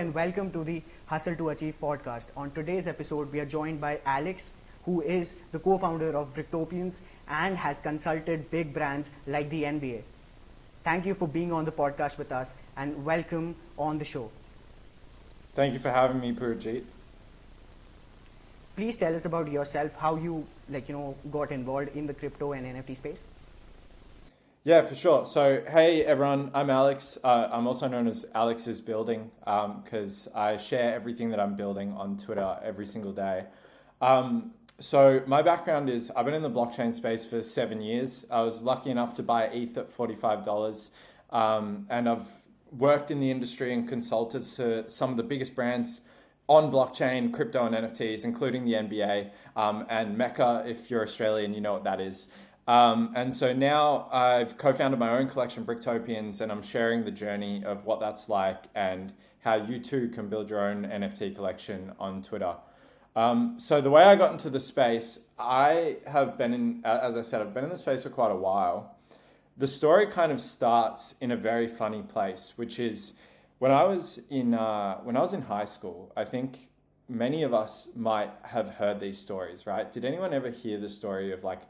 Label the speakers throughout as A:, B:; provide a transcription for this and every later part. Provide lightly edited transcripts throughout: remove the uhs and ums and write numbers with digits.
A: and welcome to the Hustle to Achieve podcast. On today's episode, we are joined by Alex, who is the co-founder of Bricktopians and has consulted big brands like the NBA. Thank you for being on the podcast with us and welcome on the show.
B: Thank you for having me, Purjit.
A: Please tell us about yourself, how you got involved in the crypto and NFT space.
B: Yeah, for sure. So, hey everyone, I'm Alex. I'm also known as Alex's Building because I share everything that I'm building on Twitter every single day. So my background is I've been in the blockchain space for 7 years. I was lucky enough to buy ETH at $45, and I've worked in the industry and consulted to some of the biggest brands on blockchain, crypto and NFTs, including the NBA and Mecca. If you're Australian, you know what that is. And so now I've co-founded my own collection, Bricktopians, and I'm sharing the journey of what that's like and how you too can build your own NFT collection on Twitter. So the way I got into the space, I have been in, as I said, I've been in the space for quite a while. The story kind of starts in a very funny place, which is when I was in high school. I think many of us might have heard these stories, right? Did anyone ever hear the story of like,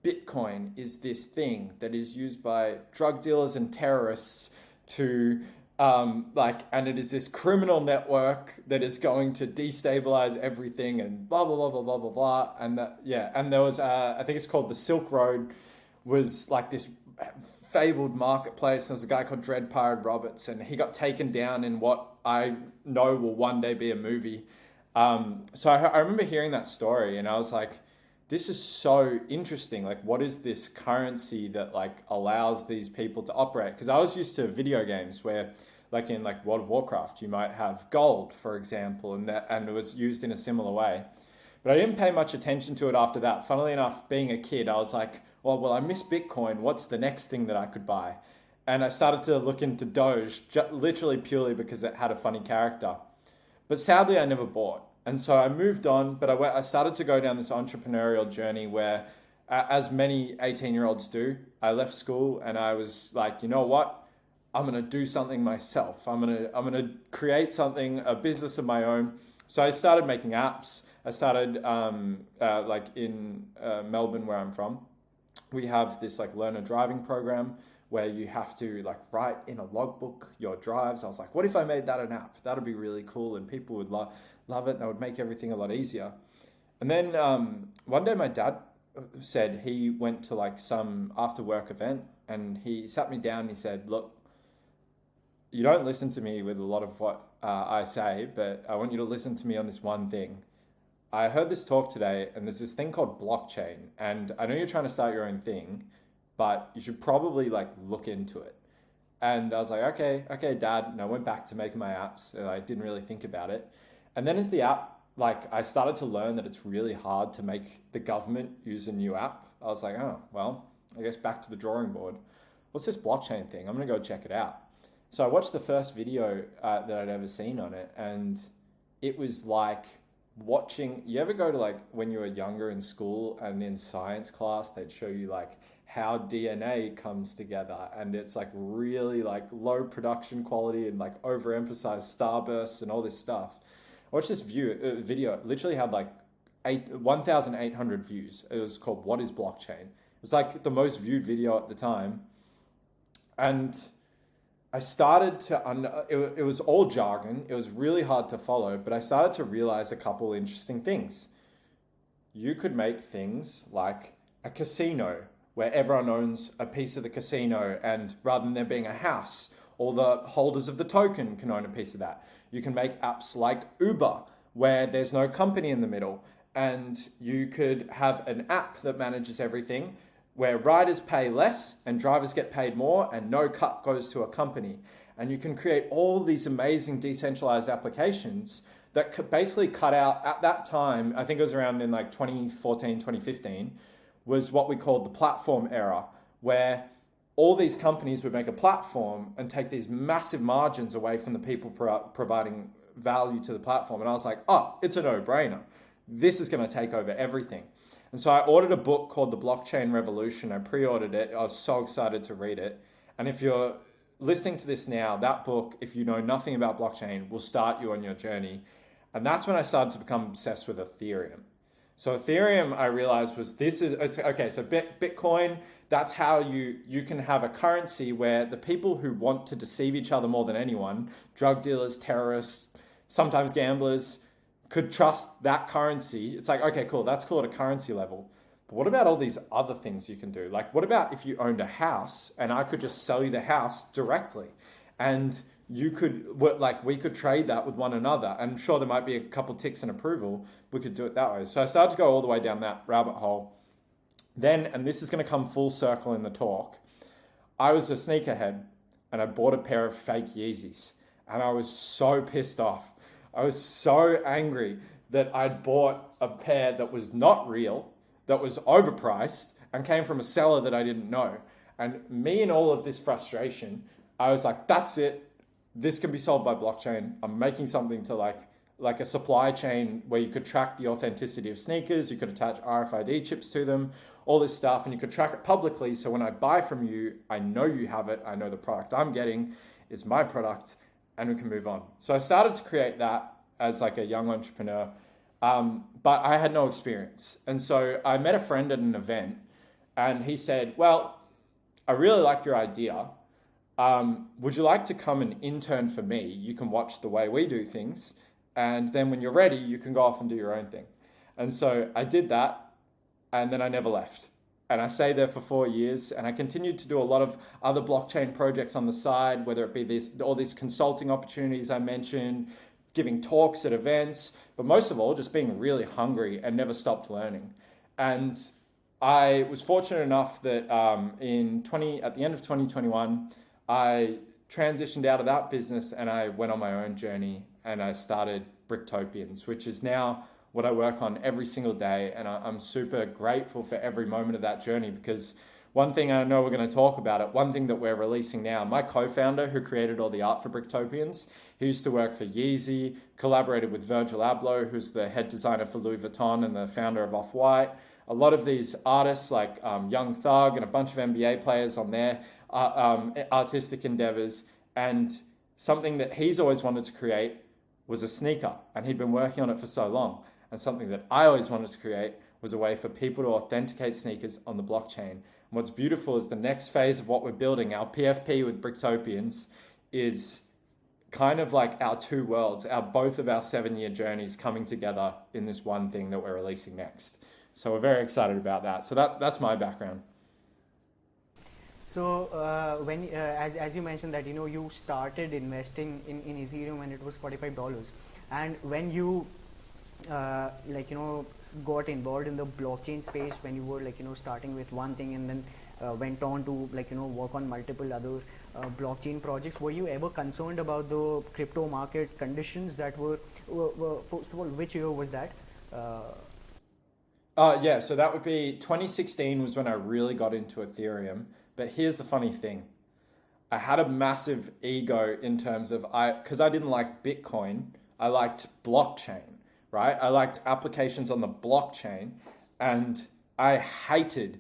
B: Bitcoin is this thing that is used by drug dealers and terrorists to and it is this criminal network that is going to destabilize everything and blah, blah, blah, blah, blah, blah, blah. And and there was, I think it's called the Silk Road, was like this fabled marketplace. There's a guy called Dread Pirate Roberts, and he got taken down in what I know will one day be a movie. So I remember hearing that story and I was like, this is so interesting. Like, what is this currency that like allows these people to operate? Because I was used to video games where, like in like World of Warcraft, you might have gold, for example, and it was used in a similar way. But I didn't pay much attention to it after that. Funnily enough, being a kid, I was like, well, I miss Bitcoin. What's the next thing that I could buy? And I started to look into Doge, literally purely because it had a funny character. But sadly, I never bought. And so I moved on, but I started to go down this entrepreneurial journey where, as many 18-year-olds do, I left school and I was like, you know what? I'm going to do something myself. I'm going to create something, a business of my own. So I started making apps. I started in Melbourne, where I'm from. We have this like learner driving program where you have to like write in a logbook your drives. I was like, what if I made that an app? That'd be really cool and people would love it, and that would make everything a lot easier. And then one day my dad said he went to like some after work event and he sat me down and he said, look, you don't listen to me with a lot of what I say, but I want you to listen to me on this one thing. I heard this talk today and there's this thing called blockchain, and I know you're trying to start your own thing, but you should probably like look into it. And I was like, okay, Dad. And I went back to making my apps and I didn't really think about it. And then as the app, like I started to learn that it's really hard to make the government use a new app. I was like, oh, well, I guess back to the drawing board. What's this blockchain thing? I'm going to go check it out. So I watched the first video that I'd ever seen on it. And it was like watching, you ever go to like when you were younger in school and in science class, they'd show you like how DNA comes together. And it's like really like low production quality and like overemphasized starbursts and all this stuff. I watched this video. It literally had like 1,800 views. It was called "What is Blockchain?" It was like the most viewed video at the time, and I started to. It was all jargon. It was really hard to follow, but I started to realize a couple interesting things. You could make things like a casino where everyone owns a piece of the casino, and rather than there being a house, all the holders of the token can own a piece of that. You can make apps like Uber, where there's no company in the middle, and you could have an app that manages everything, where riders pay less and drivers get paid more, and no cut goes to a company. And you can create all these amazing decentralized applications that could basically cut out, at that time, I think it was around in like 2014, 2015, was what we called the platform era, where all these companies would make a platform and take these massive margins away from the people providing value to the platform. And I was like, oh, it's a no-brainer. This is going to take over everything. And so I ordered a book called The Blockchain Revolution. I pre-ordered it. I was so excited to read it. And if you're listening to this now, that book, if you know nothing about blockchain, will start you on your journey. And that's when I started to become obsessed with Ethereum. So Ethereum, I realized so Bitcoin, that's how you can have a currency where the people who want to deceive each other more than anyone, drug dealers, terrorists, sometimes gamblers, could trust that currency. It's like, okay, cool, that's cool at a currency level. But what about all these other things you can do? Like, what about if you owned a house and I could just sell you the house directly? And we could trade that with one another. And sure, there might be a couple ticks and approval. We could do it that way. So I started to go all the way down that rabbit hole. Then, and this is going to come full circle in the talk, I was a sneakerhead and I bought a pair of fake Yeezys. And I was so pissed off. I was so angry that I'd bought a pair that was not real, that was overpriced, and came from a seller that I didn't know. And me and all of this frustration, I was like, that's it. This can be solved by blockchain. I'm making something to like a supply chain where you could track the authenticity of sneakers. You could attach RFID chips to them, all this stuff, and you could track it publicly. So when I buy from you, I know you have it. I know the product I'm getting is my product, and we can move on. So I started to create that as like a young entrepreneur, but I had no experience. And so I met a friend at an event, and he said, well, I really like your idea. Would you like to come and intern for me? You can watch the way we do things. And then when you're ready, you can go off and do your own thing. And so I did that, and then I never left. And I stayed there for 4 years, and I continued to do a lot of other blockchain projects on the side, whether it be all these consulting opportunities I mentioned, giving talks at events, but most of all, just being really hungry and never stopped learning. And I was fortunate enough that at the end of 2021, I transitioned out of that business and I went on my own journey, and I started Bricktopians, which is now what I work on every single day. And I'm super grateful for every moment of that journey, because one thing, I know we're going to talk about it, one thing that we're releasing now, my co-founder who created all the art for Bricktopians, he used to work for Yeezy, collaborated with Virgil Abloh, who's the head designer for Louis Vuitton and the founder of Off-White. A lot of these artists like Young Thug and a bunch of NBA players on their artistic endeavors. And something that he's always wanted to create was a sneaker, and he'd been working on it for so long. And something that I always wanted to create was a way for people to authenticate sneakers on the blockchain. And what's beautiful is the next phase of what we're building, our PFP with Bricktopians, is kind of like our two worlds, both of our 7-year journeys coming together in this one thing that we're releasing next. So we're very excited about that. So that's my background.
A: So as you mentioned that you started investing in Ethereum when it was $45, and when you got involved in the blockchain space, when you were starting with one thing and then went on to work on multiple other blockchain projects, were you ever concerned about the crypto market conditions that were first of all, which year was that?
B: Yeah, so that would be 2016 was when I really got into Ethereum. But here's the funny thing. I had a massive ego in terms of, because I didn't like Bitcoin, I liked blockchain, right? I liked applications on the blockchain, and I hated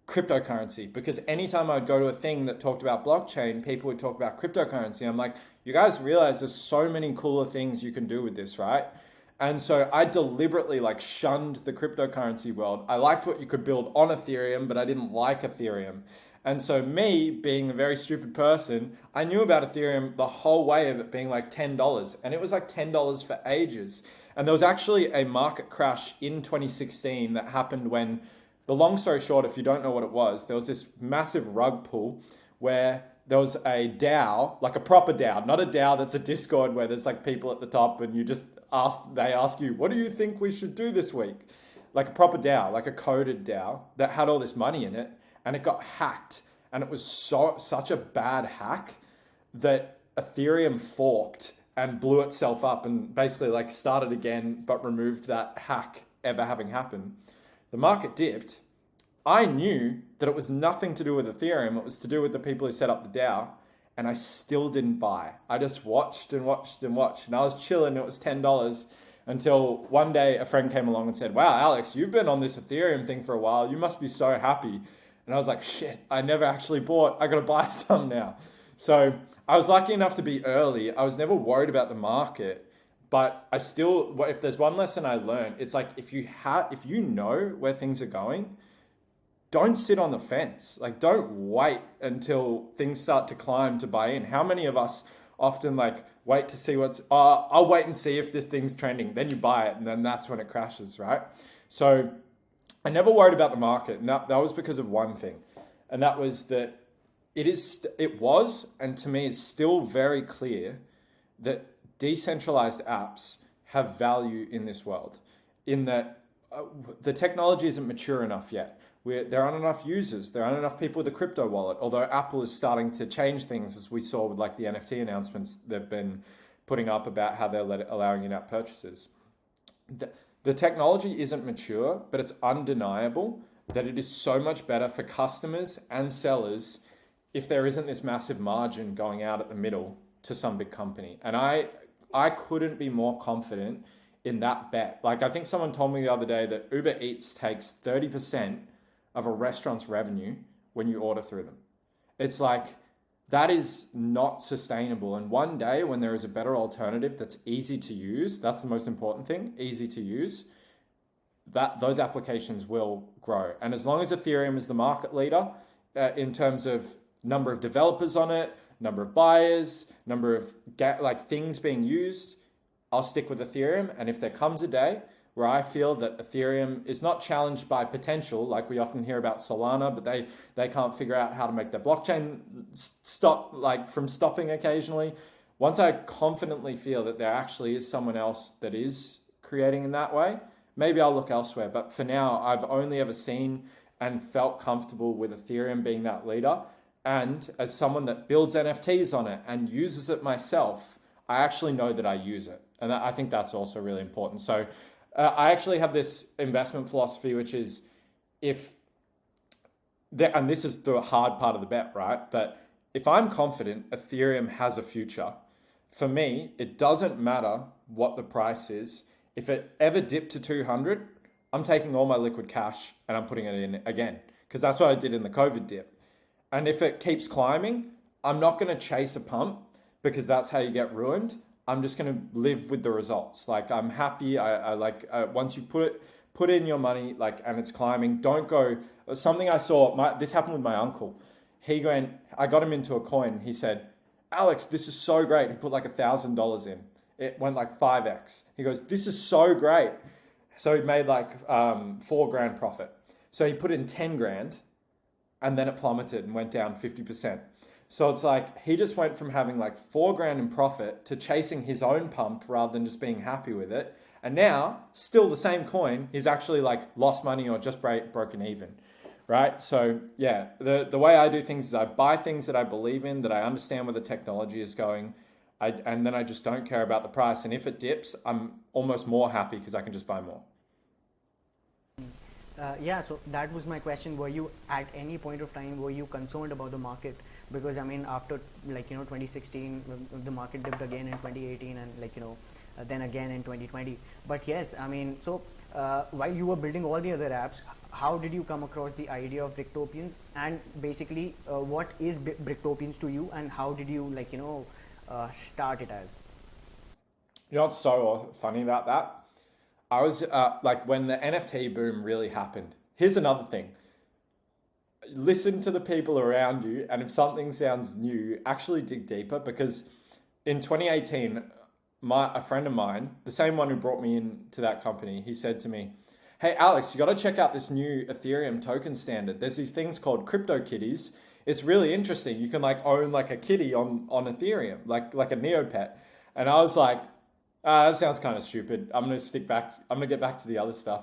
B: cryptocurrency, because anytime I'd go to a thing that talked about blockchain, people would talk about cryptocurrency. I'm like, you guys realize there's so many cooler things you can do with this, right? And so I deliberately shunned the cryptocurrency world. I liked what you could build on Ethereum, but I didn't like Ethereum. And so me, being a very stupid person, I knew about Ethereum the whole way of it being $10. And it was $10 for ages. And there was actually a market crash in 2016 that happened when, the long story short, if you don't know what it was, there was this massive rug pull where there was a DAO, like a proper DAO, not a DAO that's a Discord where there's people at the top and you just they ask you, what do you think we should do this week? Like a proper DAO, like a coded DAO that had all this money in it, and it got hacked. And it was such a bad hack that Ethereum forked and blew itself up and basically started again, but removed that hack ever having happened. The market dipped. I knew that it was nothing to do with Ethereum. It was to do with the people who set up the DAO. And I still didn't buy. I just watched and watched and watched. And I was chilling. It was $10 until one day a friend came along and said, wow, Alex, you've been on this Ethereum thing for a while. You must be so happy. And I was like, shit, I never actually bought. I got to buy some now. So I was lucky enough to be early. I was never worried about the market, but I still, if there's one lesson I learned, it's like if you know where things are going, don't sit on the fence. Like, don't wait until things start to climb to buy in. How many of us often like wait to see I'll wait and see if this thing's trending. Then you buy it, and then that's when it crashes, right? So I never worried about the market, and that was because of one thing, and that was that it was, and to me, it's still very clear that decentralized apps have value in this world, in that the technology isn't mature enough yet. There aren't enough users. There aren't enough people with a crypto wallet, although Apple is starting to change things, as we saw with like the NFT announcements they've been putting up about how they're allowing in-app purchases. The technology isn't mature, but it's undeniable that it is so much better for customers and sellers if there isn't this massive margin going out at the middle to some big company. And I couldn't be more confident in that bet. Like, I think someone told me the other day that Uber Eats takes 30% of a restaurant's revenue when you order through them. It's like, that is not sustainable. And one day when there is a better alternative that's easy to use, that's the most important thing, easy to use, that those applications will grow. And as long as Ethereum is the market leader in terms of number of developers on it, number of buyers, number of things being used, I'll stick with Ethereum. And if there comes a day where I feel that Ethereum is not challenged by potential, like we often hear about Solana, but they can't figure out how to make their blockchain stop, like from stopping occasionally. Once I confidently feel that there actually is someone else that is creating in that way, maybe I'll look elsewhere. But for now, I've only ever seen and felt comfortable with Ethereum being that leader. And as someone that builds NFTs on it and uses it myself, I actually know that I use it. And I think that's also really important. So I actually have this investment philosophy, which is and this is the hard part of the bet, right? But if I'm confident Ethereum has a future, for me, it doesn't matter what the price is. If it ever dipped to 200, I'm taking all my liquid cash and I'm putting it in again, because that's what I did in the COVID dip. And if it keeps climbing, I'm not going to chase a pump, because that's how you get ruined. I'm just going to live with the results. Like, I'm happy. I once you put in your money, like, and it's climbing, don't go. Something I saw, this happened with my uncle. I got him into a coin. He said, "Alex, this is so great." He put like $1,000 in. It went like 5x. He goes, "This is so great." So he made like $4,000 profit. So he put in 10 grand, and then it plummeted and went down 50%. So it's like, he just went from having like $4,000 in profit to chasing his own pump rather than just being happy with it. And now, still the same coin, he's actually like lost money or just broken even, right? So yeah, the way I do things is I buy things that I believe in, that I understand where the technology is going, and then I just don't care about the price. And if it dips, I'm almost more happy because I can just buy more.
A: Yeah, so that was my question. Were you at any point of time, were you concerned about the market? Because I mean, after 2016, the market dipped again in 2018, and then again in 2020. But yes, I mean, so while you were building all the other apps, how did you come across the idea of Bricktopians? And basically, what is Bricktopians to you, and how did you start it as?
B: You know what's so funny about that? I was when the NFT boom really happened. Here's another thing. Listen to the people around you, and if something sounds new, actually dig deeper, because in 2018, a friend of mine, the same one who brought me into that company, he said to me, "Hey Alex, you got to check out this new Ethereum token standard. There's these things called crypto kitties. It's really interesting. You can own a kitty on Ethereum, like a Neopet." And I was like, that sounds kind of stupid. I'm going to get back to the other stuff.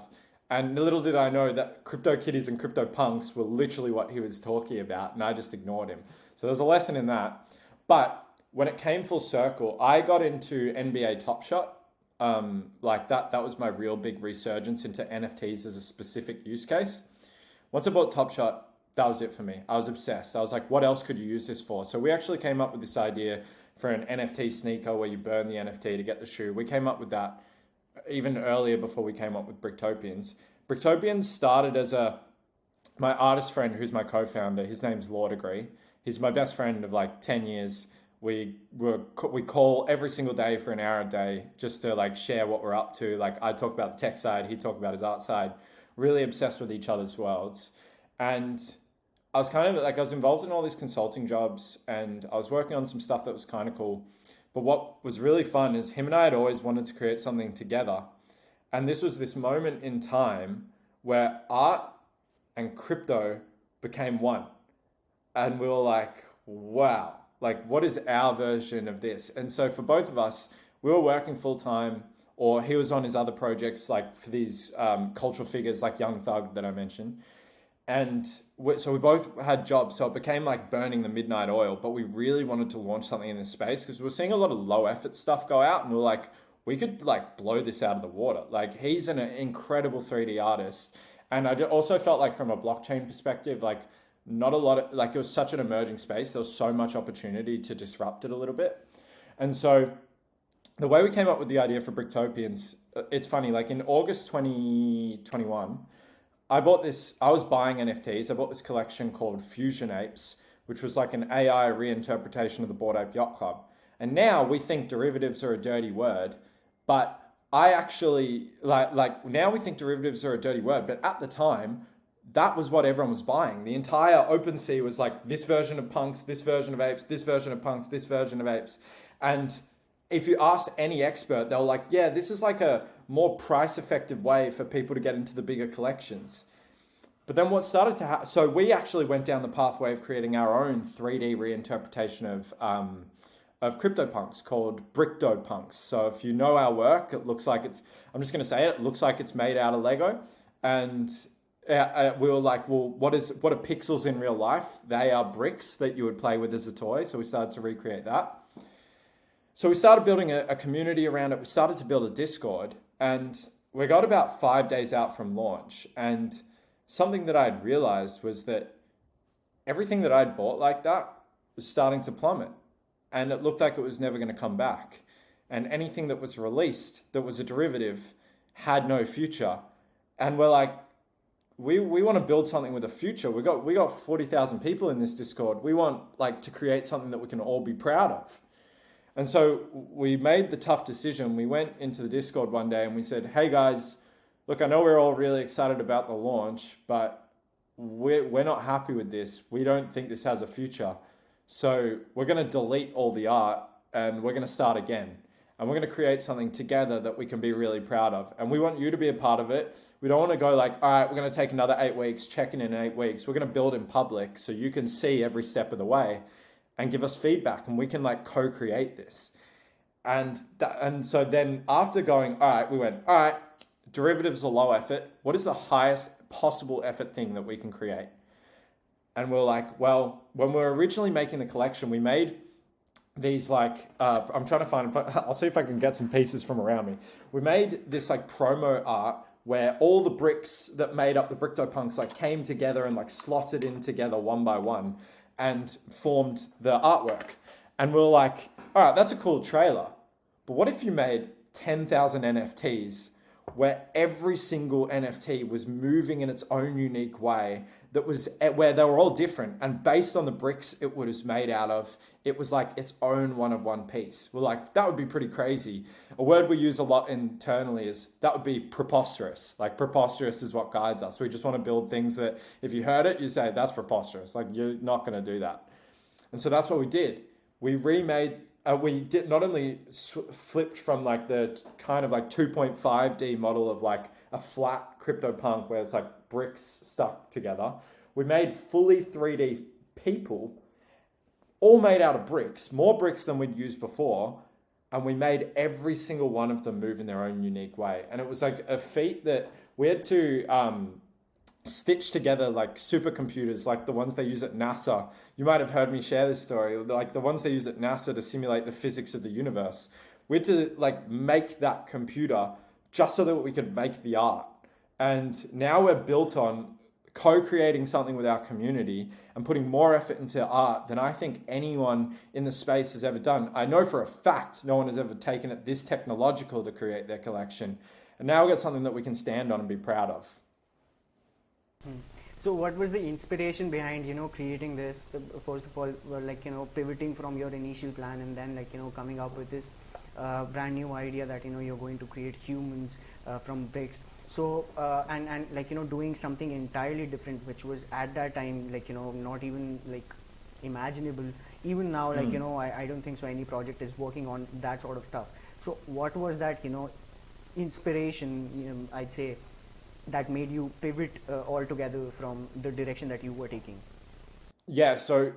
B: And little did I know that crypto kitties and crypto punks were literally what he was talking about, and I just ignored him. So there's a lesson in that. But when it came full circle, I got into NBA Top Shot. That was my real big resurgence into NFTs as a specific use case. Once I bought Top Shot, that was it for me. I was obsessed. I was like, what else could you use this for? So we actually came up with this idea for an NFT sneaker where you burn the NFT to get the shoe. We came up with that even earlier, before we came up with Bricktopians. Bricktopians started as my artist friend, who's my co-founder, his name's Law Degree. He's my best friend of like 10 years. We call every single day for an hour a day just to like share what we're up to. Like I talk about the tech side, he talk about his art side, really obsessed with each other's worlds. And I was kind of like, I was involved in all these consulting jobs and I was working on some stuff that was kind of cool. But what was really fun is him and I had always wanted to create something together. And this was this moment in time where art and crypto became one. And we were like, wow, like what is our version of this? And so for both of us, we were working full time, or he was on his other projects, like for these cultural figures like Young Thug that I mentioned. And so we both had jobs, so it became like burning the midnight oil, but we really wanted to launch something in this space because we were seeing a lot of low effort stuff go out and we were like, we could like blow this out of the water. Like he's an incredible 3D artist. And I also felt like from a blockchain perspective, like not a lot of, like it was such an emerging space. There was so much opportunity to disrupt it a little bit. And so the way we came up with the idea for Bricktopians, it's funny, like in August 2021, I was buying NFTs. I bought this collection called Fusion Apes, which was like an AI reinterpretation of the Bored Ape Yacht Club. And now we think derivatives are a dirty word, but I actually, like now we think derivatives are a dirty word, but at the time, that was what everyone was buying. The entire OpenSea was like this version of punks, this version of apes, this version of punks, this version of apes. And if you asked any expert, they were like, yeah, this is like a more price-effective way for people to get into the bigger collections. But then what started to happen, so we actually went down the pathway of creating our own 3D reinterpretation of CryptoPunks called Bricktopians. So if you know our work, it looks like it's, I'm just going to say it looks like it's made out of Lego. And we were like, well, what are pixels in real life? They are bricks that you would play with as a toy. So we started to recreate that. So we started building a community around it. We started to build a Discord, and we got about 5 days out from launch. And something that I'd realized was that everything that I'd bought like that was starting to plummet, and it looked like it was never going to come back. And anything that was released that was a derivative had no future. And we're like, we want to build something with a future. We got 40,000 people in this Discord. We want like to create something that we can all be proud of. And so we made the tough decision. We went into the Discord one day and we said, hey guys, look, I know we're all really excited about the launch, but we're not happy with this. We don't think this has a future. So we're going to delete all the art and we're going to start again. And we're going to create something together that we can be really proud of. And we want you to be a part of it. We don't want to go like, all right, we're going to take another 8 weeks, check in 8 weeks. We're going to build in public so you can see every step of the way and give us feedback, and we can like co-create this. And so then after going, all right, we went, all right, derivatives are low effort. What is the highest possible effort thing that we can create? And we're like, well, when we were originally making the collection, we made these like, I'm trying to find, I'll see if I can get some pieces from around me. We made this like promo art where all the bricks that made up the Bricktopians like came together and like slotted in together one by one and formed the artwork. And we were like, all right, that's a cool trailer. But what if you made 10,000 NFTs where every single NFT was moving in its own unique way, that was where they were all different, and based on the bricks it was made out of, it was like its own one piece. We're like, that would be pretty crazy. A word we use a lot internally is that would be preposterous. Like preposterous is what guides us. We just want to build things that if you heard it, you say that's preposterous. Like you're not going to do that. And so that's what we did. We remade. We did not only flipped from like the kind of like 2.5D model of like a flat CryptoPunk where it's like bricks stuck together. We made fully 3D people, all made out of bricks, more bricks than we'd used before. And we made every single one of them move in their own unique way. And it was like a feat that we had to stitch together like supercomputers, like the ones they use at NASA. You might have heard me share this story, like the ones they use at NASA to simulate the physics of the universe. We had to like make that computer just so that we could make the art. And now we're built on co-creating something with our community and putting more effort into art than I think anyone in the space has ever done. I know for a fact no one has ever taken it this technological to create their collection. And now we've got something that we can stand on and be proud of.
A: So what was the inspiration behind, creating this? First of all, pivoting from your initial plan and then coming up with this brand new idea that you're going to create humans from bricks. So and doing something entirely different, which was at that time not even imaginable. Even now, I don't think so any project is working on that sort of stuff. So what was that inspiration, I'd say, that made you pivot altogether from the direction that you were taking?
B: Yeah, so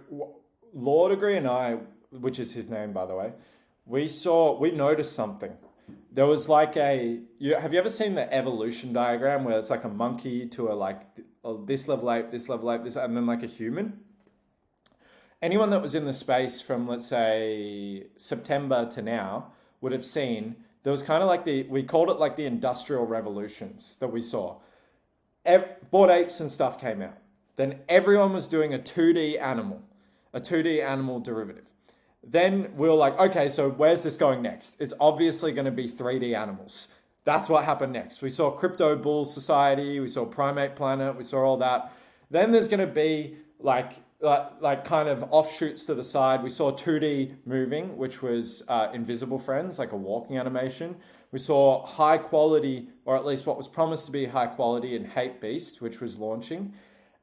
B: Lordegree and I, which is his name, by the way, we noticed something. There was like have you ever seen the evolution diagram where it's like a monkey to this level ape, this level ape, this, and then like a human? Anyone that was in the space from, let's say, September to now would have seen there was kind of like we called it like the industrial revolutions that we saw. Bored apes and stuff came out. Then everyone was doing a 2D animal derivative. Then we were like, okay, so where's this going next? It's obviously going to be 3D animals. That's what happened next. We saw Crypto Bull Society, we saw Primate Planet, we saw all that. Then there's going to be like kind of offshoots to the side. We saw 2D moving, which was Invisible Friends, like a walking animation. We saw high quality, or at least what was promised to be high quality, in Hate Beast, which was launching.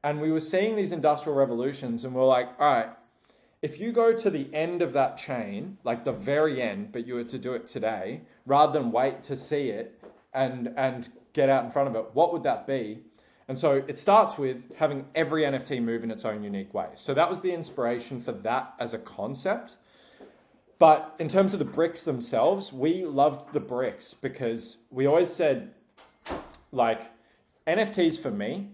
B: And we were seeing these industrial revolutions, and we're like, all right, if you go to the end of that chain, like the very end, but you were to do it today, rather than wait to see it and get out in front of it, what would that be? And so it starts with having every NFT move in its own unique way. So that was the inspiration for that as a concept. But in terms of the bricks themselves, we loved the bricks because we always said, like, NFTs for me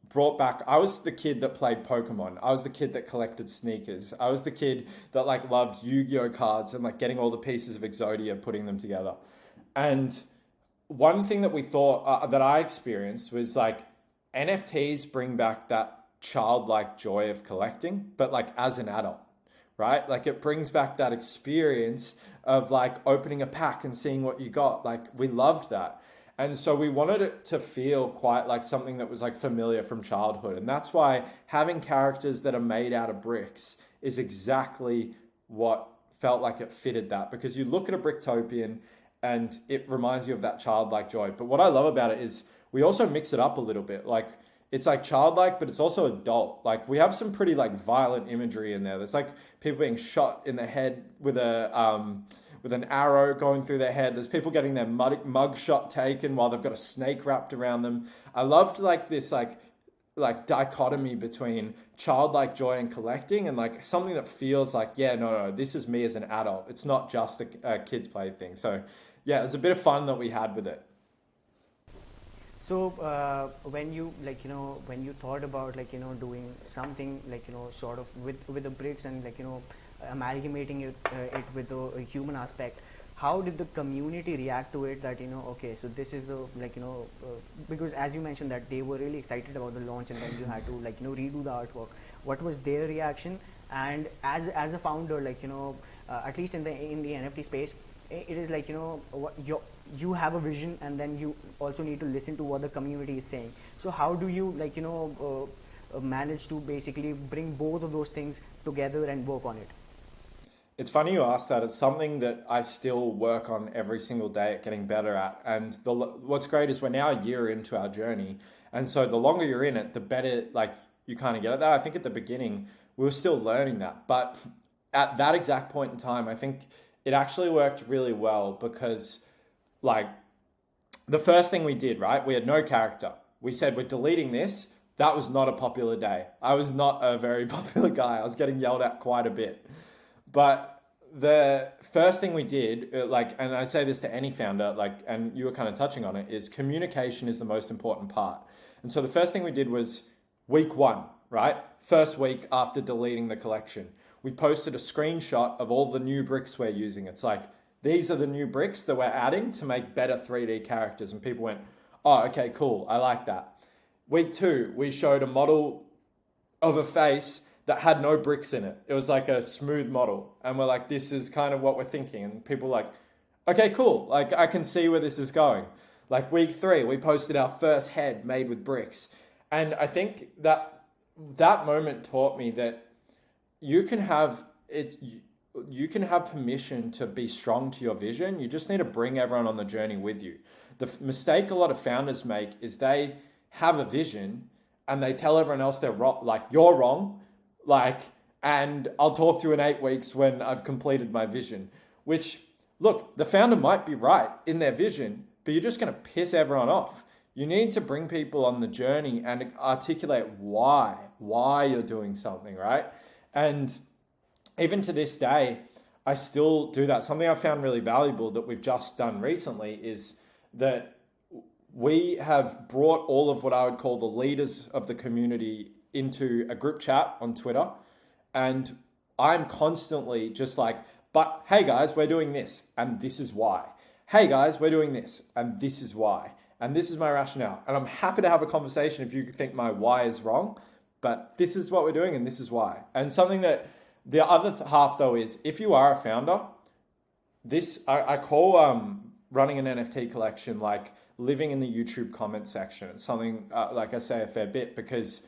B: brought back, I was the kid that played Pokemon. I was the kid that collected sneakers. I was the kid that loved Yu-Gi-Oh cards and getting all the pieces of Exodia, putting them together. And one thing that we thought, that I experienced was NFTs bring back that childlike joy of collecting, but as an adult, right? It brings back that experience of opening a pack and seeing what you got. We loved that. And so we wanted it to feel quite like something that was familiar from childhood. And that's why having characters that are made out of bricks is exactly what felt like it fitted that, because you look at a Bricktopian and it reminds you of that childlike joy. But what I love about it is we also mix it up a little bit. It's childlike, but it's also adult. We have some pretty violent imagery in there. There's people being shot in the head with an arrow going through their head. There's people getting their mug shot taken while they've got a snake wrapped around them. I loved this dichotomy between childlike joy and collecting and something that feels no, this is me as an adult. It's not just a kid's play thing. So yeah, there's a bit of fun that we had with it.
A: So when you when you thought about doing something sort of with the bricks and amalgamating it with the human aspect, how did the community react to it? That okay, so this is the because as you mentioned that they were really excited about the launch, and then you had to redo the artwork. What was their reaction? And as a founder, at least in the NFT space, it is what you have a vision, and then you also need to listen to what the community is saying. So how do you manage to basically bring both of those things together and work on it?
B: It's funny you ask that. It's something that I still work on every single day at getting better at. And what's great is we're now a year into our journey. And so the longer you're in it, the better you kind of get at that. I think at the beginning, we were still learning that. But at that exact point in time, I think it actually worked really well because the first thing we did, right? We had no character. We said, we're deleting this. That was not a popular day. I was not a very popular guy. I was getting yelled at quite a bit. But the first thing we did, and I say this to any founder, and you were kind of touching on it, is communication is the most important part. And so the first thing we did was week 1, right? First week after deleting the collection, we posted a screenshot of all the new bricks we're using. It's these are the new bricks that we're adding to make better 3D characters. And people went, oh, okay, cool. I like that. Week 2, we showed a model of a face that had no bricks in it. It was a smooth model. And we're this is kind of what we're thinking. And people were okay, cool. I can see where this is going. Week 3, we posted our first head made with bricks. And I think that moment taught me that you can have it. You can have permission to be strong to your vision. You just need to bring everyone on the journey with you. The mistake a lot of founders make is they have a vision and they tell everyone else they're wrong, like you're wrong, like, and I'll talk to you in 8 weeks when I've completed my vision. Which, look, the founder might be right in their vision, but you're just going to piss everyone off. You need to bring people on the journey and articulate why you're doing something, right? And even to this day, I still do that. Something I found really valuable that we've just done recently is that we have brought all of what I would call the leaders of the community into a group chat on Twitter. And I'm constantly just like, but hey guys, we're doing this and this is why. Hey guys, we're doing this and this is why. And this is my rationale. And I'm happy to have a conversation if you think my why is wrong, but this is what we're doing and this is why. And something that the other half though is if you are a founder, this I call running an NFT collection like living in the YouTube comment section. It's something like I say a fair bit because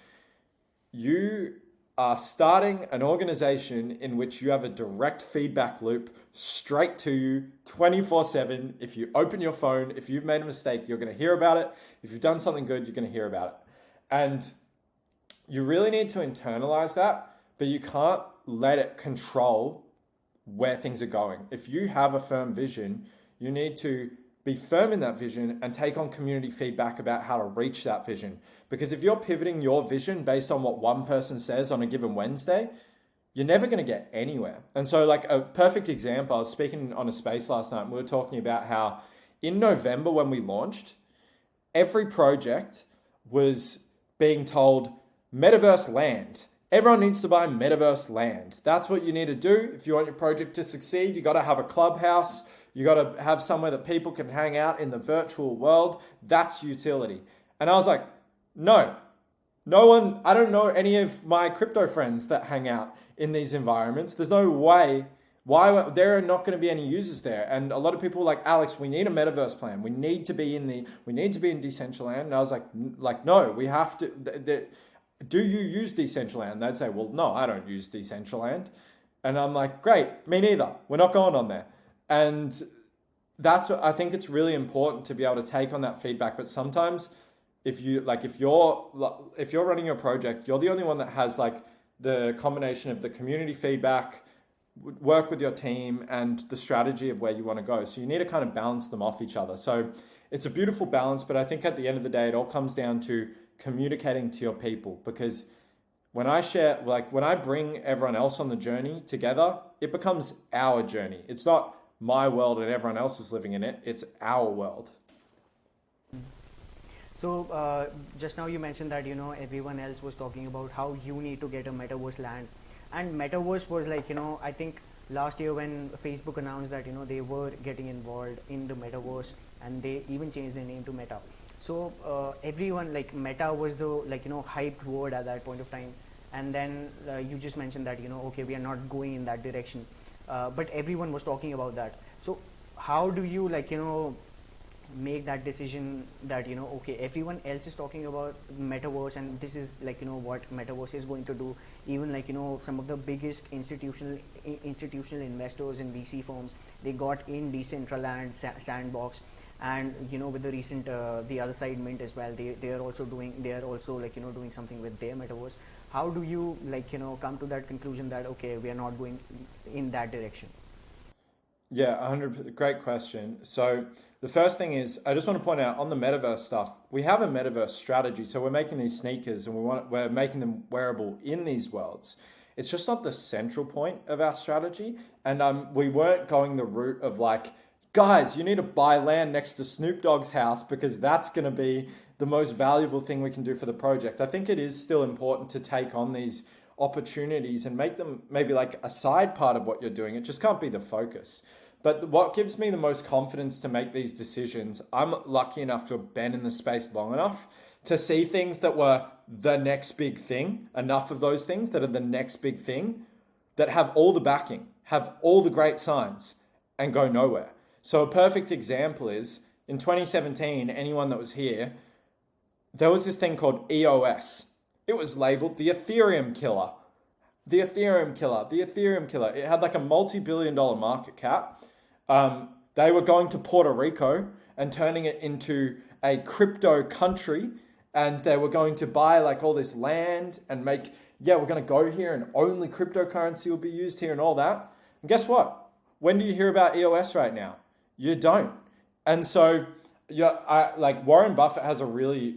B: you are starting an organization in which you have a direct feedback loop straight to you 24/7. If you open your phone, if you've made a mistake, you're going to hear about it. If you've done something good, you're going to hear about it. And you really need to internalize that, but you can't let it control where things are going. If you have a firm vision, you need to be firm in that vision and take on community feedback about how to reach that vision. Because if you're pivoting your vision based on what one person says on a given Wednesday, you're never going to get anywhere. And so like a perfect example, I was speaking on a space last night and we were talking about how in November when we launched, every project was being told metaverse land. Everyone needs to buy metaverse land. That's what you need to do. If you want your project to succeed, you got to have a clubhouse. You got to have somewhere that people can hang out in the virtual world. That's utility. And I was like, no one, I don't know any of my crypto friends that hang out in these environments. There's no way why there are not going to be any users there. And a lot of people were like, Alex, we need a metaverse plan. We need to be in Decentraland. And I was like, no, we have to, do you use Decentraland? And they'd say, well, no, I don't use Decentraland. And I'm like, great, me neither. We're not going on there. And that's what I think it's really important to be able to take on that feedback. But sometimes if you're running your project, you're the only one that has like the combination of the community feedback, work with your team and the strategy of where you want to go. So you need to kind of balance them off each other. So it's a beautiful balance, but I think at the end of the day, it all comes down to communicating to your people, because when I bring everyone else on the journey together, it becomes our journey. It's not my world and everyone else is living in it. It's our world.
A: So just now you mentioned that, everyone else was talking about how you need to get a metaverse land. And metaverse was like, I think last year when Facebook announced that, they were getting involved in the metaverse and they even changed their name to Meta. So everyone, like Meta was the hyped word at that point of time. And then you just mentioned that, okay, we are not going in that direction. But everyone was talking about that. So how do you make that decision that, okay, everyone else is talking about metaverse and this is what metaverse is going to do. Even some of the biggest institutional investors in VC firms, they got in Decentralized sandbox. And with the recent the other side Mint as well, they are also doing doing something with their metaverse. How do you come to that conclusion that okay, we are not going in that direction?
B: Yeah, 100%. Great question. So the first thing is, I just want to point out on the metaverse stuff, we have a metaverse strategy. So we're making these sneakers and we're making them wearable in these worlds. It's just not the central point of our strategy. And we weren't going the route of guys, you need to buy land next to Snoop Dogg's house because that's going to be the most valuable thing we can do for the project. I think it is still important to take on these opportunities and make them maybe a side part of what you're doing. It just can't be the focus. But what gives me the most confidence to make these decisions, I'm lucky enough to have been in the space long enough to see things that were the next big thing, enough of those things that are the next big thing, that have all the backing, have all the great signs and go nowhere. So a perfect example is in 2017, anyone that was here, there was this thing called EOS. It was labeled the Ethereum killer. The Ethereum killer, the Ethereum killer. It had like a multi-billion-dollar market cap. They were going to Puerto Rico and turning it into a crypto country, and they were going to buy like all this land and make, we're going to go here and only cryptocurrency will be used here and all that. And guess what? When do you hear about EOS right now? You don't. And so, like Warren Buffett has a really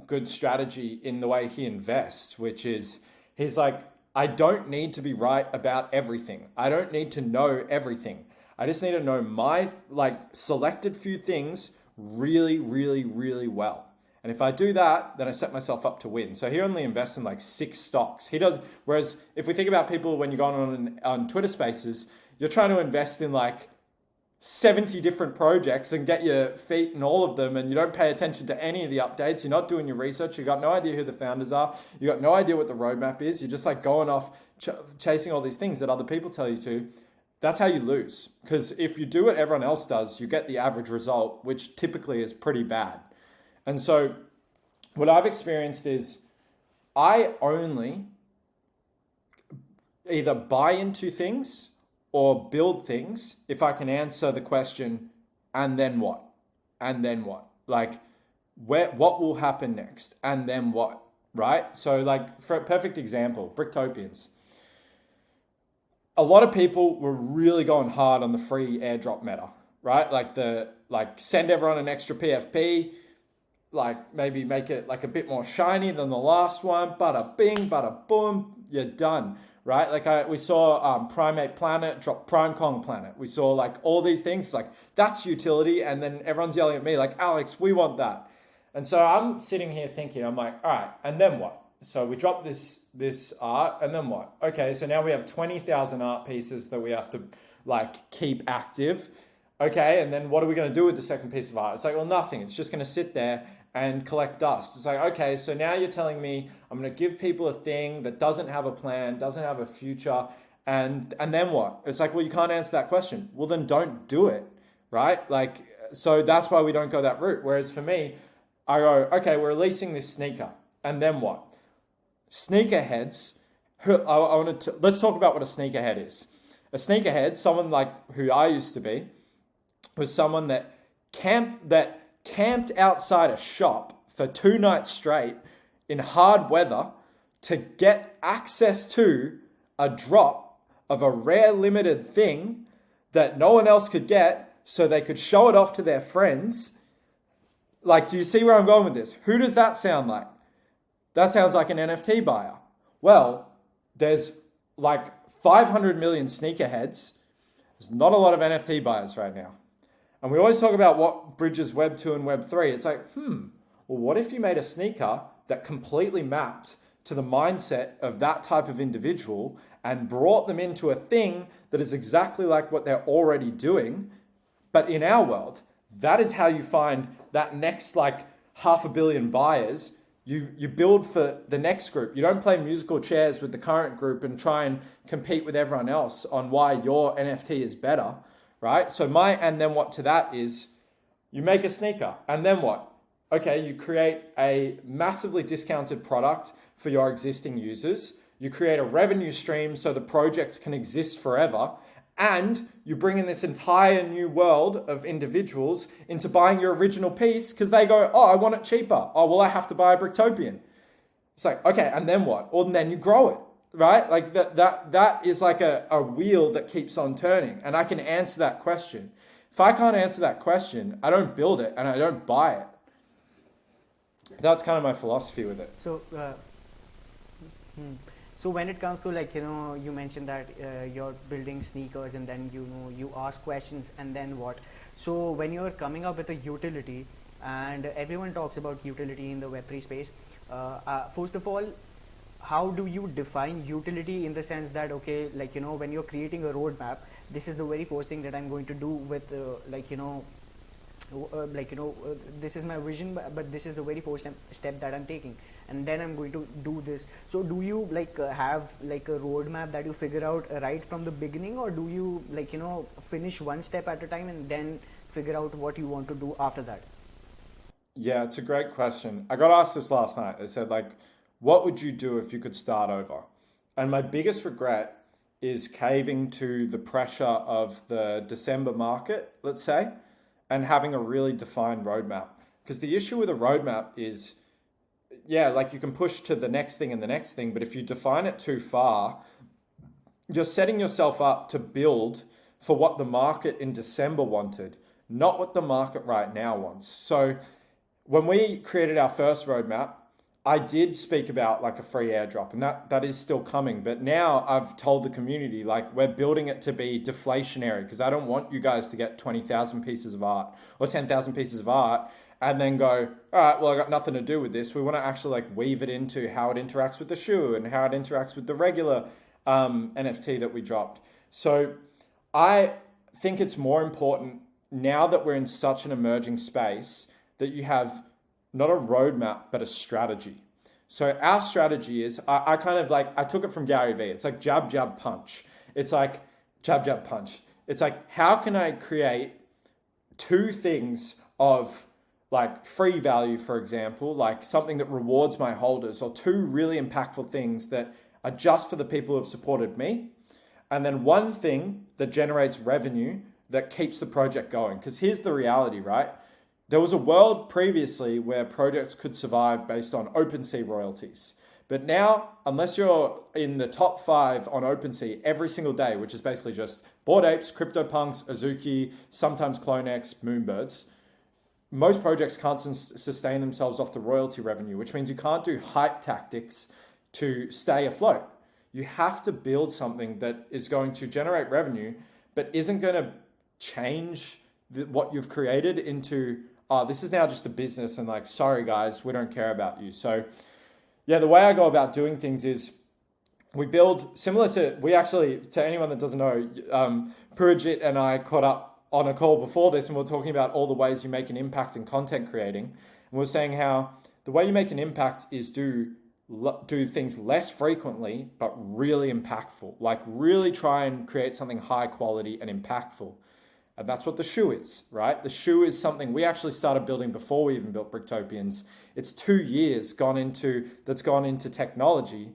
B: good strategy in the way he invests, which is he's like, I don't need to be right about everything. I don't need to know everything. I just need to know my like selected few things really, really, really well. And if I do that, then I set myself up to win. So he only invests in like 6 stocks. He does. Whereas if we think about people when you're going on Twitter Spaces, you're trying to invest in like 70 different projects and get your feet in all of them, and you don't pay attention to any of the updates. You're not doing your research. You've got no idea who the founders are. You've got no idea what the roadmap is. You're just like going off chasing all these things that other people tell you to. That's how you lose. Because if you do what everyone else does, you get the average result, which typically is pretty bad. And so what I've experienced is I only either buy into things or build things if I can answer the question, and then what? And then what? Like, what will happen next? And then what? Right? So like, for a perfect example, Bricktopians. A lot of people were really going hard on the free airdrop meta, right? Like send everyone an extra PFP, like maybe make it like a bit more shiny than the last one, bada bing, bada boom, you're done. Right? Like we saw Primate Planet drop Prime Kong Planet. We saw like all these things. It's like, that's utility. And then everyone's yelling at me like, Alex, we want that. And so I'm sitting here thinking, I'm like, all right, and then what? So we drop this art, and then what? Okay, so now we have 20,000 art pieces that we have to like keep active. Okay, and then what are we going to do with the second piece of art? It's like, well, nothing. It's just going to sit there and collect dust. It's like, okay, so now you're telling me I'm going to give people a thing that doesn't have a plan, doesn't have a future, and then what? It's like, well, you can't answer that question. Well, then don't do it, right? Like, so that's why we don't go that route. Whereas for me, I go, okay, we're releasing this sneaker, and then what? Sneakerheads, let's talk about what a sneakerhead is. A sneakerhead, someone like who I used to be, was someone that camped outside a shop for 2 nights straight in hard weather to get access to a drop of a rare limited thing that no one else could get, so they could show it off to their friends. Like, do you see where I'm going with this? Who does that sound like? That sounds like an NFT buyer. Well, there's like 500 million sneakerheads. There's not a lot of NFT buyers right now. And we always talk about what bridges Web 2 and Web 3. It's like, well, what if you made a sneaker that completely mapped to the mindset of that type of individual and brought them into a thing that is exactly like what they're already doing, but in our world? That is how you find that next like 500 million buyers. You build for the next group. You don't play musical chairs with the current group and try and compete with everyone else on why your NFT is better. Right? So my and then what to that is you make a sneaker, and then what? Okay, you create a massively discounted product for your existing users. You create a revenue stream so the project can exist forever. And you bring in this entire new world of individuals into buying your original piece because they go, oh, I want it cheaper. Oh, well, I have to buy a Bricktopian. It's like, okay, and then what? Or then you grow it. Right? Like that is like a wheel that keeps on turning, and I can answer that question. If I can't answer that question, I don't build it and I don't buy it. That's kind of my philosophy with it.
A: So when it comes to like, you mentioned that you're building sneakers, and then you ask questions, and then what? So when you're coming up with a utility, and everyone talks about utility in the Web3 space, first of all, how do you define utility in the sense that, okay, like, when you're creating a roadmap, this is the very first thing that I'm going to do with, this is my vision, but this is the very first step that I'm taking, and then I'm going to do this. So do you have like a roadmap that you figure out right from the beginning, or do you finish one step at a time and then figure out what you want to do after that?
B: Yeah, it's a great question. I got asked this last night. They said, like, what would you do if you could start over? And my biggest regret is caving to the pressure of the December market, let's say, and having a really defined roadmap. Because the issue with a roadmap is, yeah, like you can push to the next thing and the next thing, but if you define it too far, you're setting yourself up to build for what the market in December wanted, not what the market right now wants. So when we created our first roadmap, I did speak about like a free airdrop, and that is still coming. But now I've told the community, like, we're building it to be deflationary, because I don't want you guys to get 20,000 pieces of art or 10,000 pieces of art and then go, all right, well, I got nothing to do with this. We want to actually like weave it into how it interacts with the shoe and how it interacts with the regular NFT that we dropped. So I think it's more important now that we're in such an emerging space that you have not a roadmap, but a strategy. So our strategy is, I kind of like, I took it from Gary Vee. It's like jab, jab, punch. It's like jab, jab, punch. It's like, how can I create two things of like free value, for example, like something that rewards my holders, or two really impactful things that are just for the people who have supported me. And then one thing that generates revenue that keeps the project going. Because here's the reality, right? There was a world previously where projects could survive based on OpenSea royalties. But now, unless you're in the top 5 on OpenSea every single day, which is basically just Bored Apes, CryptoPunks, Azuki, sometimes CloneX, Moonbirds, most projects can't sustain themselves off the royalty revenue, which means you can't do hype tactics to stay afloat. You have to build something that is going to generate revenue, but isn't going to change what you've created into, oh, this is now just a business, and like, sorry guys, we don't care about you. So yeah, the way I go about doing things is we build similar to, to anyone that doesn't know, Purajit and I caught up on a call before this, and we're talking about all the ways you make an impact in content creating. And we're saying how the way you make an impact is do things less frequently, but really impactful. Like really try and create something high quality and impactful. And that's what the shoe is, right? The shoe is something we actually started building before we even built Bricktopians. It's 2 years gone into technology,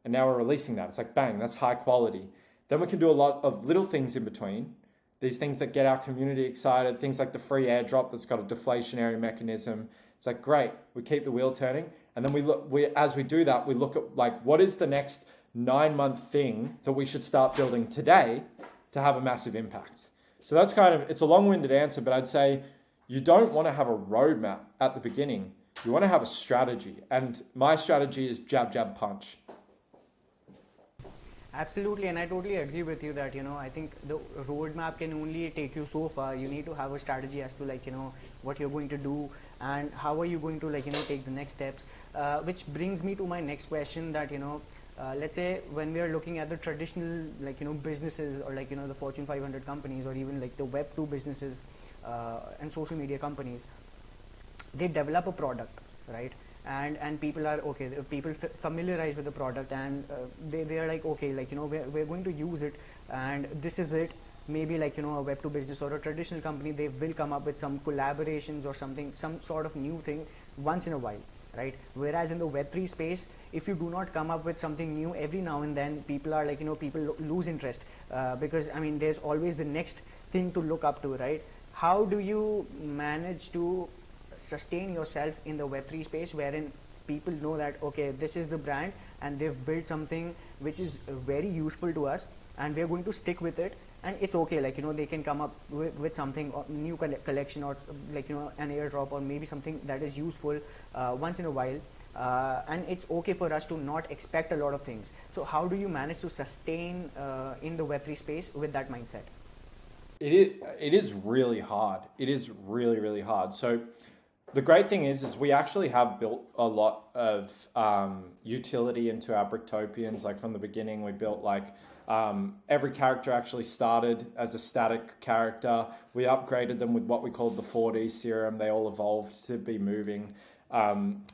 B: and now we're releasing that. It's like, bang, that's high quality. Then we can do a lot of little things in between. These things that get our community excited, things like the free airdrop that's got a deflationary mechanism. It's like, great, we keep the wheel turning. And then as we do that, we look at like, what is the next 9-month thing that we should start building today to have a massive impact? So that's it's a long-winded answer, but I'd say you don't want to have a roadmap at the beginning. You want to have a strategy. And my strategy is jab, jab, punch.
A: Absolutely, and I totally agree with you that, I think the roadmap can only take you so far. You need to have a strategy as to what you're going to do and how are you going to take the next steps, which brings me to my next question that, let's say when we are looking at the traditional businesses, or the Fortune 500 companies, or even the Web2 businesses and social media companies, they develop a product, right? And people are okay, people familiarize with the product, and they are like, okay, we're going to use it, and this is it. Maybe a Web2 business or a traditional company, they will come up with some collaborations or something, some sort of new thing once in a while, right? Whereas in the Web3 space, if you do not come up with something new every now and then, people are people lose interest, because there's always the next thing to look up to, right? How do you manage to sustain yourself in the Web3 space, wherein people know that, okay, this is the brand and they've built something which is very useful to us and we're going to stick with it, and it's okay, they can come up with something, new collection, or an airdrop, or maybe something that is useful once in a while, and it's okay for us to not expect a lot of things. So how do you manage to sustain in the Web3 space with that mindset?
B: It is really hard. It is really, really hard. So the great thing is we actually have built a lot of utility into our Bricktopians. Like from the beginning, we built every character actually started as a static character. We upgraded them with what we called the 4D serum. They all evolved to be moving.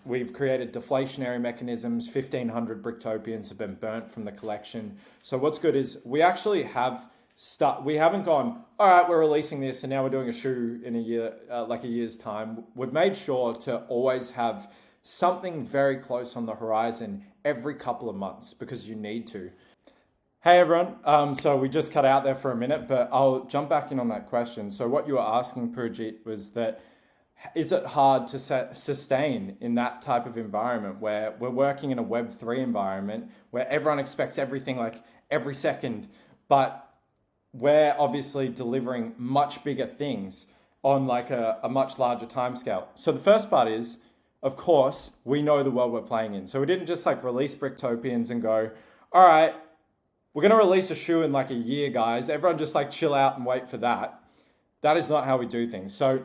B: We've created deflationary mechanisms. 1,500 Bricktopians have been burnt from the collection. So what's good is we actually have we haven't gone, all right, we're releasing this and now we're doing a shoe in a year, like a year's time. We've made sure to always have something very close on the horizon every couple of months because you need to. Hey everyone, so we just cut out there for a minute, but I'll jump back in on that question. So what you were asking, Purjit, was that is it hard to sustain in that type of environment where we're working in a Web3 environment where everyone expects everything like every second, but we're obviously delivering much bigger things on like a much larger timescale. So the first part is, of course, we know the world we're playing in. So we didn't just like release Bricktopians and go, all right, we're going to release a shoe in like a year, guys. Everyone just like chill out and wait for that. That is not how we do things. So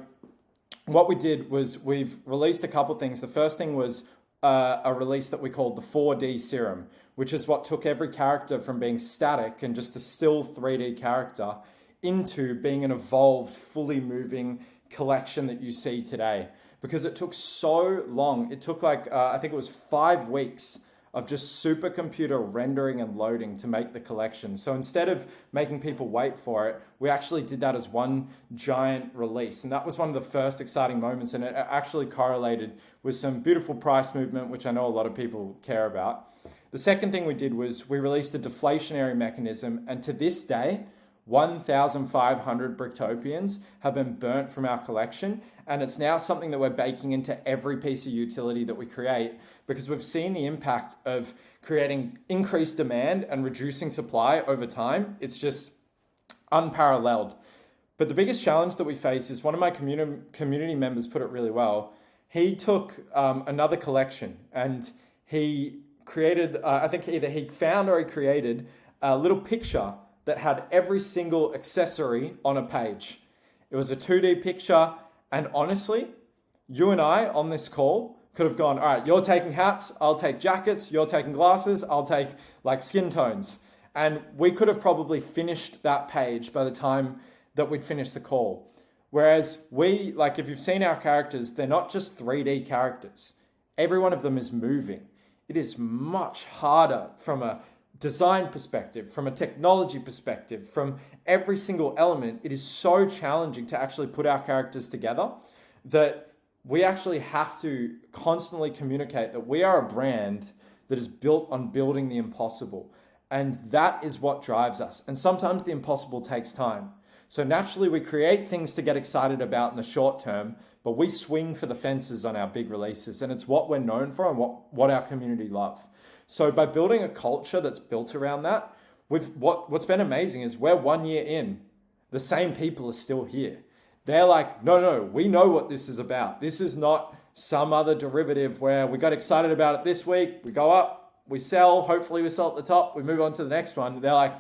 B: what we did was we've released a couple things. The first thing was a release that we called the 4D serum, which is what took every character from being static and just a still 3D character into being an evolved, fully moving collection that you see today. Because it took so long. It took like, I think it was 5 weeks of just supercomputer rendering and loading to make the collection. So instead of making people wait for it, we actually did that as one giant release. And that was one of the first exciting moments. And it actually correlated with some beautiful price movement, which I know a lot of people care about. The second thing we did was we released a deflationary mechanism. And to this day, 1,500 Bricktopians have been burnt from our collection. And it's now something that we're baking into every piece of utility that we create because we've seen the impact of creating increased demand and reducing supply over time. It's just unparalleled. But the biggest challenge that we face is one of my community members put it really well. He took another collection and he created, I think either he found or he created a little picture that had every single accessory on a page. It was a 2D picture. And honestly, you and I on this call could have gone, all right, you're taking hats, I'll take jackets, you're taking glasses, I'll take like skin tones. And we could have probably finished that page by the time that we'd finished the call. Whereas we, like if you've seen our characters, they're not just 3D characters. Every one of them is moving. It is much harder from a design perspective, from a technology perspective, from every single element. It is so challenging to actually put our characters together that we actually have to constantly communicate that we are a brand that is built on building the impossible. And that is what drives us. And sometimes the impossible takes time. So naturally we create things to get excited about in the short term, but we swing for the fences on our big releases. And it's what we're known for and what our community love. So by building a culture that's built around that, what's been amazing is we're 1 year in, the same people are still here. They're like, no, we know what this is about. This is not some other derivative where we got excited about it this week, we go up, we sell, hopefully we sell at the top, we move on to the next one. They're like,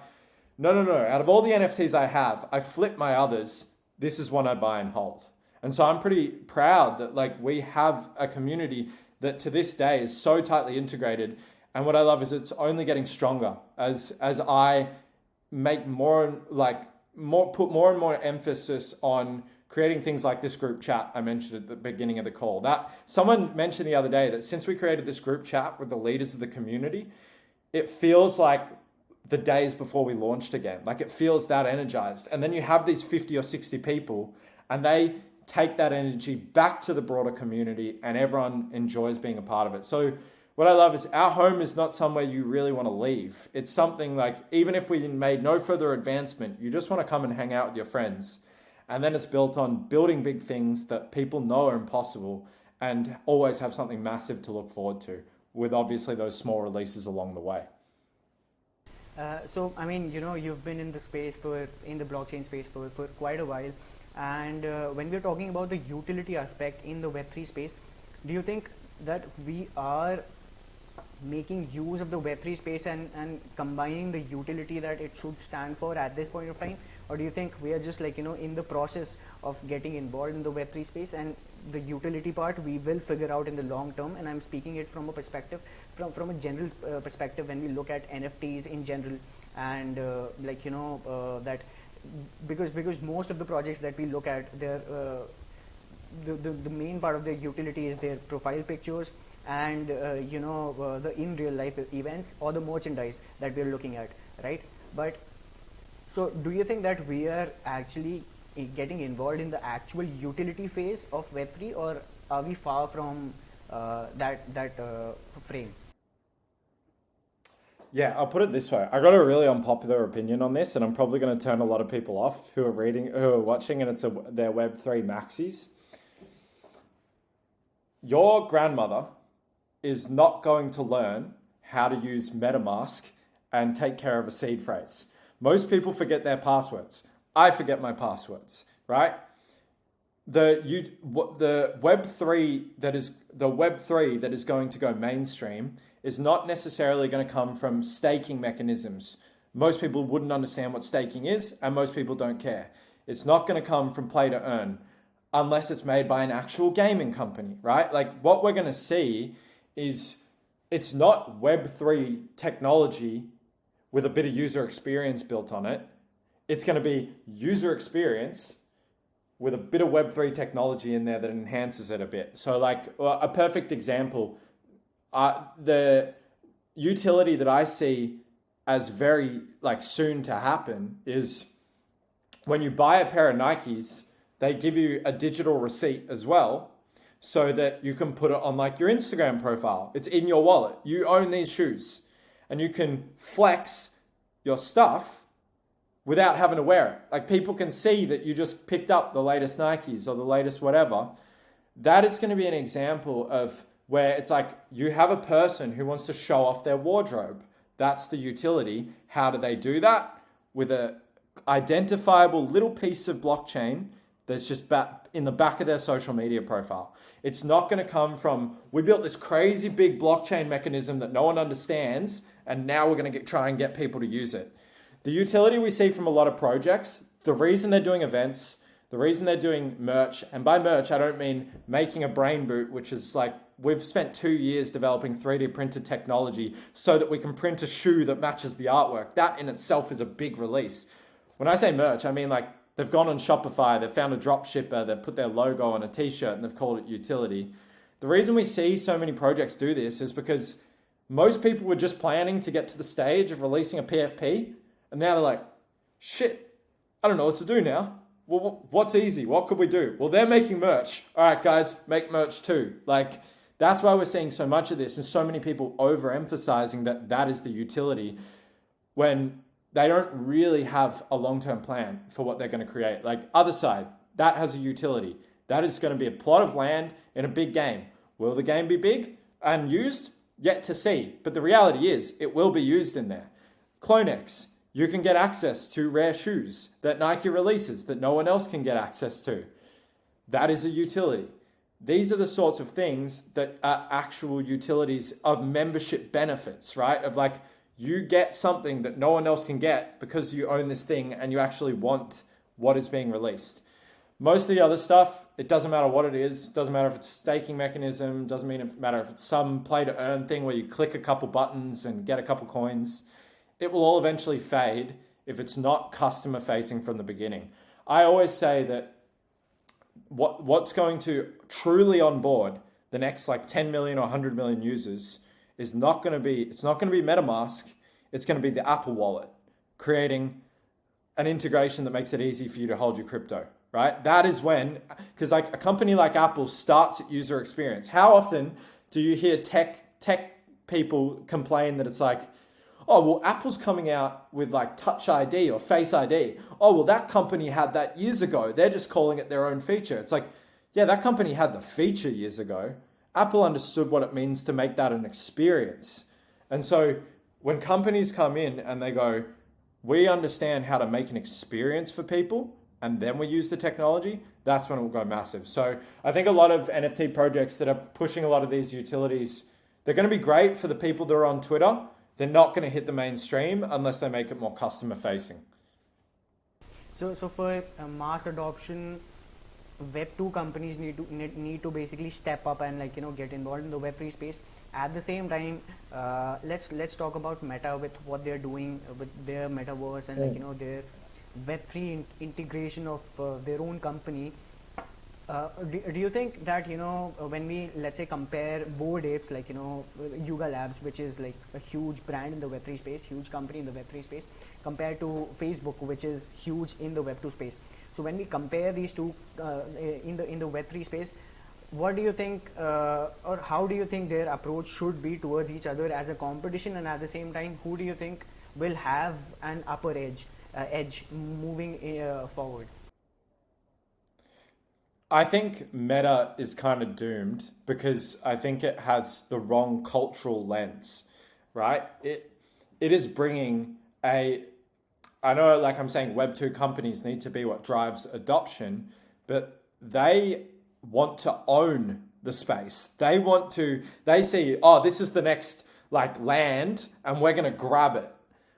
B: no, out of all the NFTs I have, I flip my others, this is one I buy and hold. And so I'm pretty proud that like we have a community that to this day is so tightly integrated. And what I love is it's only getting stronger as I make put more and more emphasis on creating things like this group chat I mentioned at the beginning of the call. That someone mentioned the other day that since we created this group chat with the leaders of the community, it feels like the days before we launched again. Like it feels that energized. And then you have these 50 or 60 people and they take that energy back to the broader community and everyone enjoys being a part of it. So what I love is our home is not somewhere you really want to leave. It's something like, even if we made no further advancement, you just want to come and hang out with your friends. And then it's built on building big things that people know are impossible and always have something massive to look forward to, with obviously those small releases along the way.
A: So, I mean, you've been in the space in the blockchain space for quite a while. And when we're talking about the utility aspect in the Web3 space, do you think that we are making use of the Web3 space and combining the utility that it should stand for at this point of time? Or do you think we are just like, in the process of getting involved in the Web3 space, and the utility part we will figure out in the long term? And I'm speaking it from a perspective, from a general perspective, when we look at NFTs in general, and that because most of the projects that we look at, they're the main part of their utility is their profile pictures and the in real life events or the merchandise that we're looking at, right? But So do you think that we are actually getting involved in the actual utility phase of Web3, or are we far from that frame?
B: Yeah, I'll put it this way. I got a really unpopular opinion on this, and I'm probably going to turn a lot of people off who are watching, and their Web3 maxis. Your grandmother is not going to learn how to use MetaMask and take care of a seed phrase. Most people forget their passwords. I forget my passwords, right? The Web3 that is going to go mainstream is not necessarily going to come from staking mechanisms. Most people wouldn't understand what staking is, and most people don't care. It's not going to come from play to earn unless it's made by an actual gaming company, right? Like what we're going to see is it's not Web3 technology with a bit of user experience built on it. It's going to be user experience with a bit of Web3 technology in there that enhances it a bit. So like a perfect example, the utility that I see as very like soon to happen is when you buy a pair of Nikes, they give you a digital receipt as well so that you can put it on like your Instagram profile. It's in your wallet. You own these shoes and you can flex your stuff without having to wear it. Like people can see that you just picked up the latest Nikes or the latest whatever. That is going to be an example of where it's like you have a person who wants to show off their wardrobe. That's the utility. How do they do that? With a identifiable little piece of blockchain that's just in the back of their social media profile. It's not going to come from, we built this crazy big blockchain mechanism that no one understands, and now we're going to try and get people to use it. The utility we see from a lot of projects, the reason they're doing events, the reason they're doing merch, and by merch, I don't mean making a brain boot, which is like, we've spent 2 years developing 3D printed technology so that we can print a shoe that matches the artwork. That in itself is a big release. When I say merch, I mean like they've gone on Shopify, they've found a drop shipper, they've put their logo on a t-shirt and they've called it utility. The reason we see so many projects do this is because most people were just planning to get to the stage of releasing a PFP, and now they're like, shit, I don't know what to do now. Well, what's easy? What could we do? Well, they're making merch. All right, guys, make merch too. Like, that's why we're seeing so much of this and so many people overemphasizing that is the utility when they don't really have a long-term plan for what they're going to create. Like other side, that has a utility. That is going to be a plot of land in a big game. Will the game be big and used? Yet to see. But the reality is it will be used in there. CloneX, you can get access to rare shoes that Nike releases that no one else can get access to. That is a utility. These are the sorts of things that are actual utilities of membership benefits, right? Of like, you get something that no one else can get because you own this thing and you actually want what is being released. Most of the other stuff, it doesn't matter what it is. Doesn't matter if it's a staking mechanism. Doesn't matter if it's some play to earn thing where you click a couple buttons and get a couple coins. It will all eventually fade if it's not customer facing from the beginning. I always say that what's going to truly onboard the next like 10 million or 100 million users is it's not going to be MetaMask. It's going to be the Apple Wallet, creating an integration that makes it easy for you to hold your crypto, right? That is when, because like a company like Apple starts at user experience. How often do you hear tech people complain that it's like, oh, well, Apple's coming out with like Touch ID or Face ID. Oh, well, that company had that years ago. They're just calling it their own feature. It's like, yeah, that company had the feature years ago. Apple understood what it means to make that an experience. And so when companies come in and they go, we understand how to make an experience for people, and then we use the technology, that's when it will go massive. So I think a lot of NFT projects that are pushing a lot of these utilities, they're going to be great for the people that are on Twitter. They're not going to hit the mainstream unless they make it more customer facing.
A: So for mass adoption, Web2 companies need to basically step up and get involved in the Web3 space. At the same time, let's talk about Meta with what they're doing with their metaverse and their Web3 integration of their own company. Do you think that, when we, let's say, compare Bored Apes, like, Yuga Labs, which is like a huge brand in the Web3 space, huge company in the Web3 space, compared to Facebook, which is huge in the Web2 space. So when we compare these two in the Web3 space, what do you think, or how do you think their approach should be towards each other as a competition, and at the same time, who do you think will have an upper edge moving forward?
B: I think Meta is kind of doomed because I think it has the wrong cultural lens, right? It is bringing I know, like I'm saying, Web2 companies need to be what drives adoption, but they want to own the space. They see, oh, this is the next like land and we're going to grab it,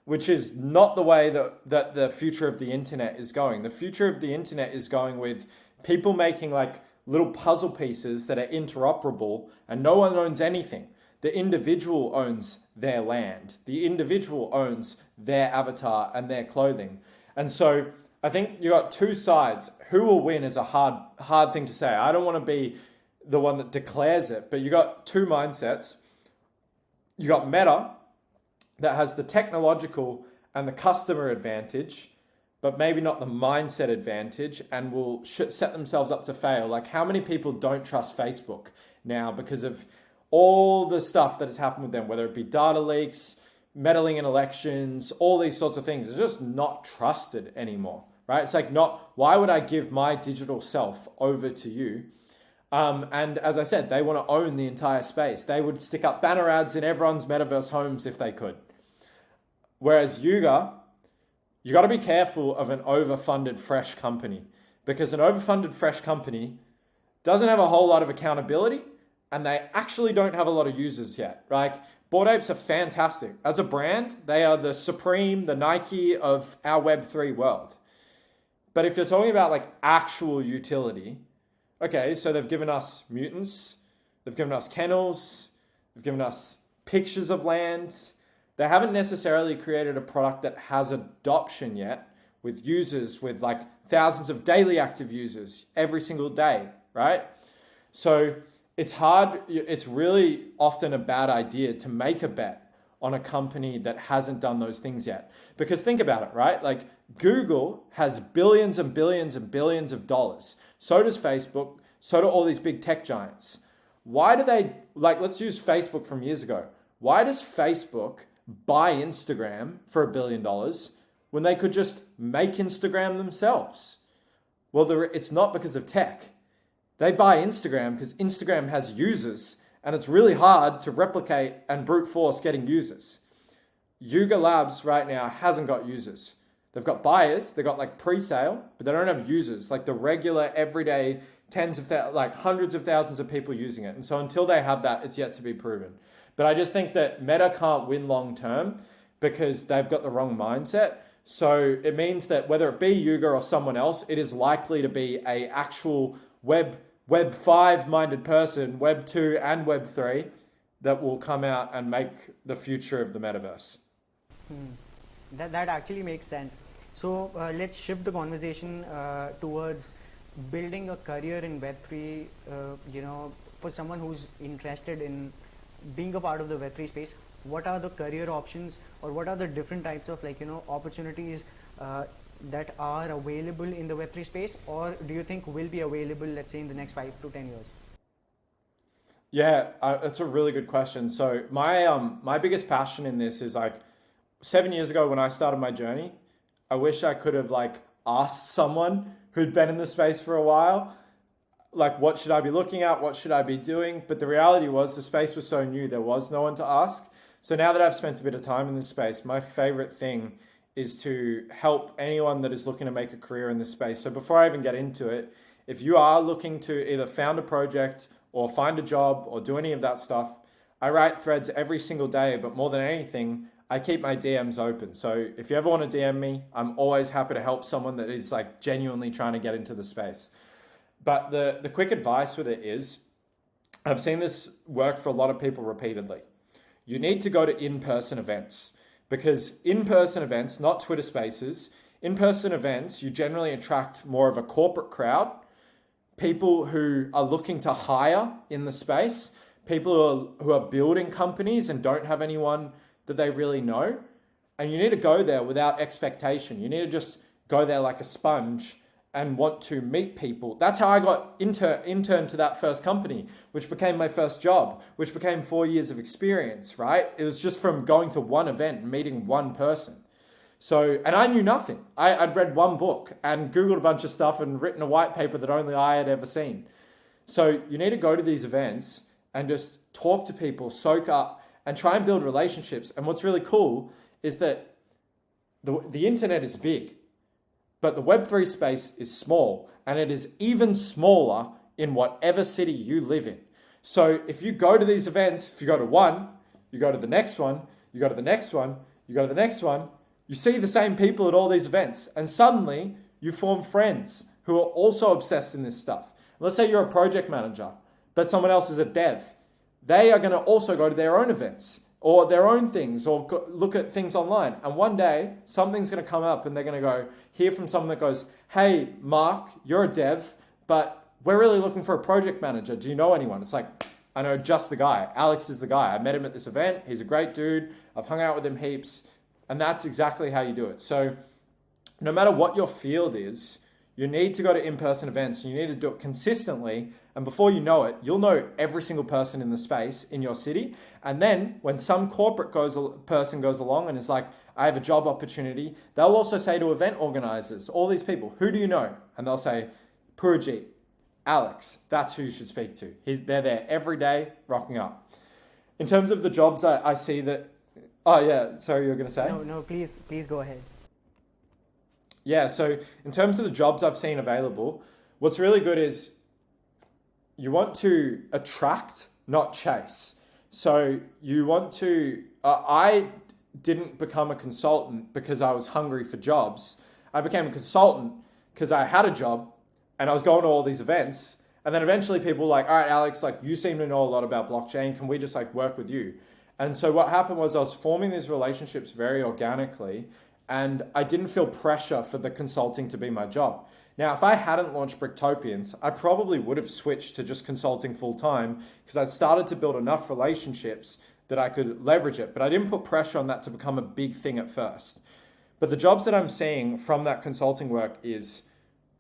B: which is not the way that the future of the internet is going. The future of the internet is going with people making like little puzzle pieces that are interoperable and no one owns anything. The individual owns their land. The individual owns their avatar and their clothing. And so I think you got two sides. Who will win is a hard thing to say. I don't want to be the one that declares it, but you got two mindsets. You got Meta that has the technological and the customer advantage, but maybe not the mindset advantage, and will set themselves up to fail. Like, how many people don't trust Facebook now because of all the stuff that has happened with them, whether it be data leaks, meddling in elections, all these sorts of things. It's just not trusted anymore, right? It's like, why would I give my digital self over to you? And as I said, they want to own the entire space. They would stick up banner ads in everyone's metaverse homes if they could. Whereas Yuga, you got to be careful of an overfunded fresh company, because an overfunded fresh company doesn't have a whole lot of accountability, and they actually don't have a lot of users yet. Like, Bored Apes are fantastic. As a brand, they are the supreme, the Nike of our Web3 world. But if you're talking about like actual utility, okay, so they've given us mutants, they've given us kennels, they've given us pictures of land. They haven't necessarily created a product that has adoption yet with users, with like thousands of daily active users every single day, right? So it's hard. It's really often a bad idea to make a bet on a company that hasn't done those things yet. Because think about it, right? Like, Google has billions and billions and billions of dollars. So does Facebook. So do all these big tech giants. Why do they, like, let's use Facebook from years ago. Why does Facebook buy Instagram for $1 billion when they could just make Instagram themselves? Well, it's not because of tech. They buy Instagram because Instagram has users, and it's really hard to replicate and brute force getting users. Yuga Labs right now hasn't got users. They've got buyers, they've got like pre-sale, but they don't have users, like the regular everyday hundreds of thousands of people using it. And so until they have that, it's yet to be proven. But I just think that Meta can't win long term because they've got the wrong mindset. So it means that whether it be Yuga or someone else, it is likely to be a actual Web 5 minded person, Web 2 and Web 3, that will come out and make the future of the metaverse.
A: That actually makes sense. So let's shift the conversation towards building a career in Web3, for someone who's interested in being a part of the Web3 space. What are the career options, or what are the different types of opportunities that are available in the Web3 space, or do you think will be available, let's say, in the next 5 to 10 years?
B: Yeah, that's a really good question. So my biggest passion in this is, like, 7 years ago when I started my journey, I wish I could have asked someone who'd been in the space for a while, like, what should I be looking at? What should I be doing? But the reality was the space was so new, there was no one to ask. So now that I've spent a bit of time in this space, my favorite thing is to help anyone that is looking to make a career in this space. So before I even get into it, if you are looking to either found a project or find a job or do any of that stuff, I write threads every single day, but more than anything, I keep my DMs open. So if you ever want to DM me, I'm always happy to help someone that is genuinely trying to get into the space. But the quick advice with it is, I've seen this work for a lot of people repeatedly. You need to go to in-person events. Because in-person events, not Twitter Spaces, in-person events, you generally attract more of a corporate crowd, people who are looking to hire in the space, people who are building companies and don't have anyone that they really know. And you need to go there without expectation. You need to just go there like a sponge and want to meet people. That's how I got intern to that first company, which became my first job, which became 4 years of experience, right? It was just from going to one event and meeting one person. So, and I knew nothing. I'd read one book and Googled a bunch of stuff and written a white paper that only I had ever seen. So you need to go to these events and just talk to people, soak up, and try and build relationships. And what's really cool is that the internet is big, but the Web3 space is small, and it is even smaller in whatever city you live in. So if you go to these events, if you go to one, you go to the next one, you go to the next one, you go to the next one, you see the same people at all these events, and suddenly you form friends who are also obsessed in this stuff. Let's say you're a project manager, but someone else is a dev. They are going to also go to their own events or their own things or look at things online. And one day something's going to come up and they're going to hear from someone that goes, hey, Mark, you're a dev, but we're really looking for a project manager. Do you know anyone? It's like, I know just the guy. Alex is the guy. I met him at this event. He's a great dude. I've hung out with him heaps. And that's exactly how you do it. So no matter what your field is, you need to go to in-person events. You need to do it consistently. And before you know it, you'll know every single person in the space in your city. And then when some corporate person goes along and is like, I have a job opportunity, they'll also say to event organizers, all these people, who do you know? And they'll say, Purajit, Alex, that's who you should speak to. They're there every day, rocking up. In terms of the jobs, I see that. Oh yeah, sorry, you were going to say?
A: No, please go ahead.
B: Yeah, so in terms of the jobs I've seen available, what's really good is you want to attract, not chase. So you want to, I didn't become a consultant because I was hungry for jobs. I became a consultant because I had a job and I was going to all these events. And then eventually people were like, all right, Alex, like you seem to know a lot about blockchain. Can we just like work with you? And so what happened was I was forming these relationships very organically, and I didn't feel pressure for the consulting to be my job. Now, if I hadn't launched Bricktopians, I probably would have switched to just consulting full time because I'd started to build enough relationships that I could leverage it. But I didn't put pressure on that to become a big thing at first. But the jobs that I'm seeing from that consulting work is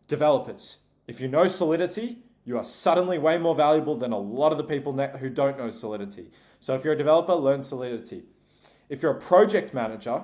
B: developers. If you know Solidity, you are suddenly way more valuable than a lot of the people who don't know Solidity. So if you're a developer, learn Solidity. If you're a project manager,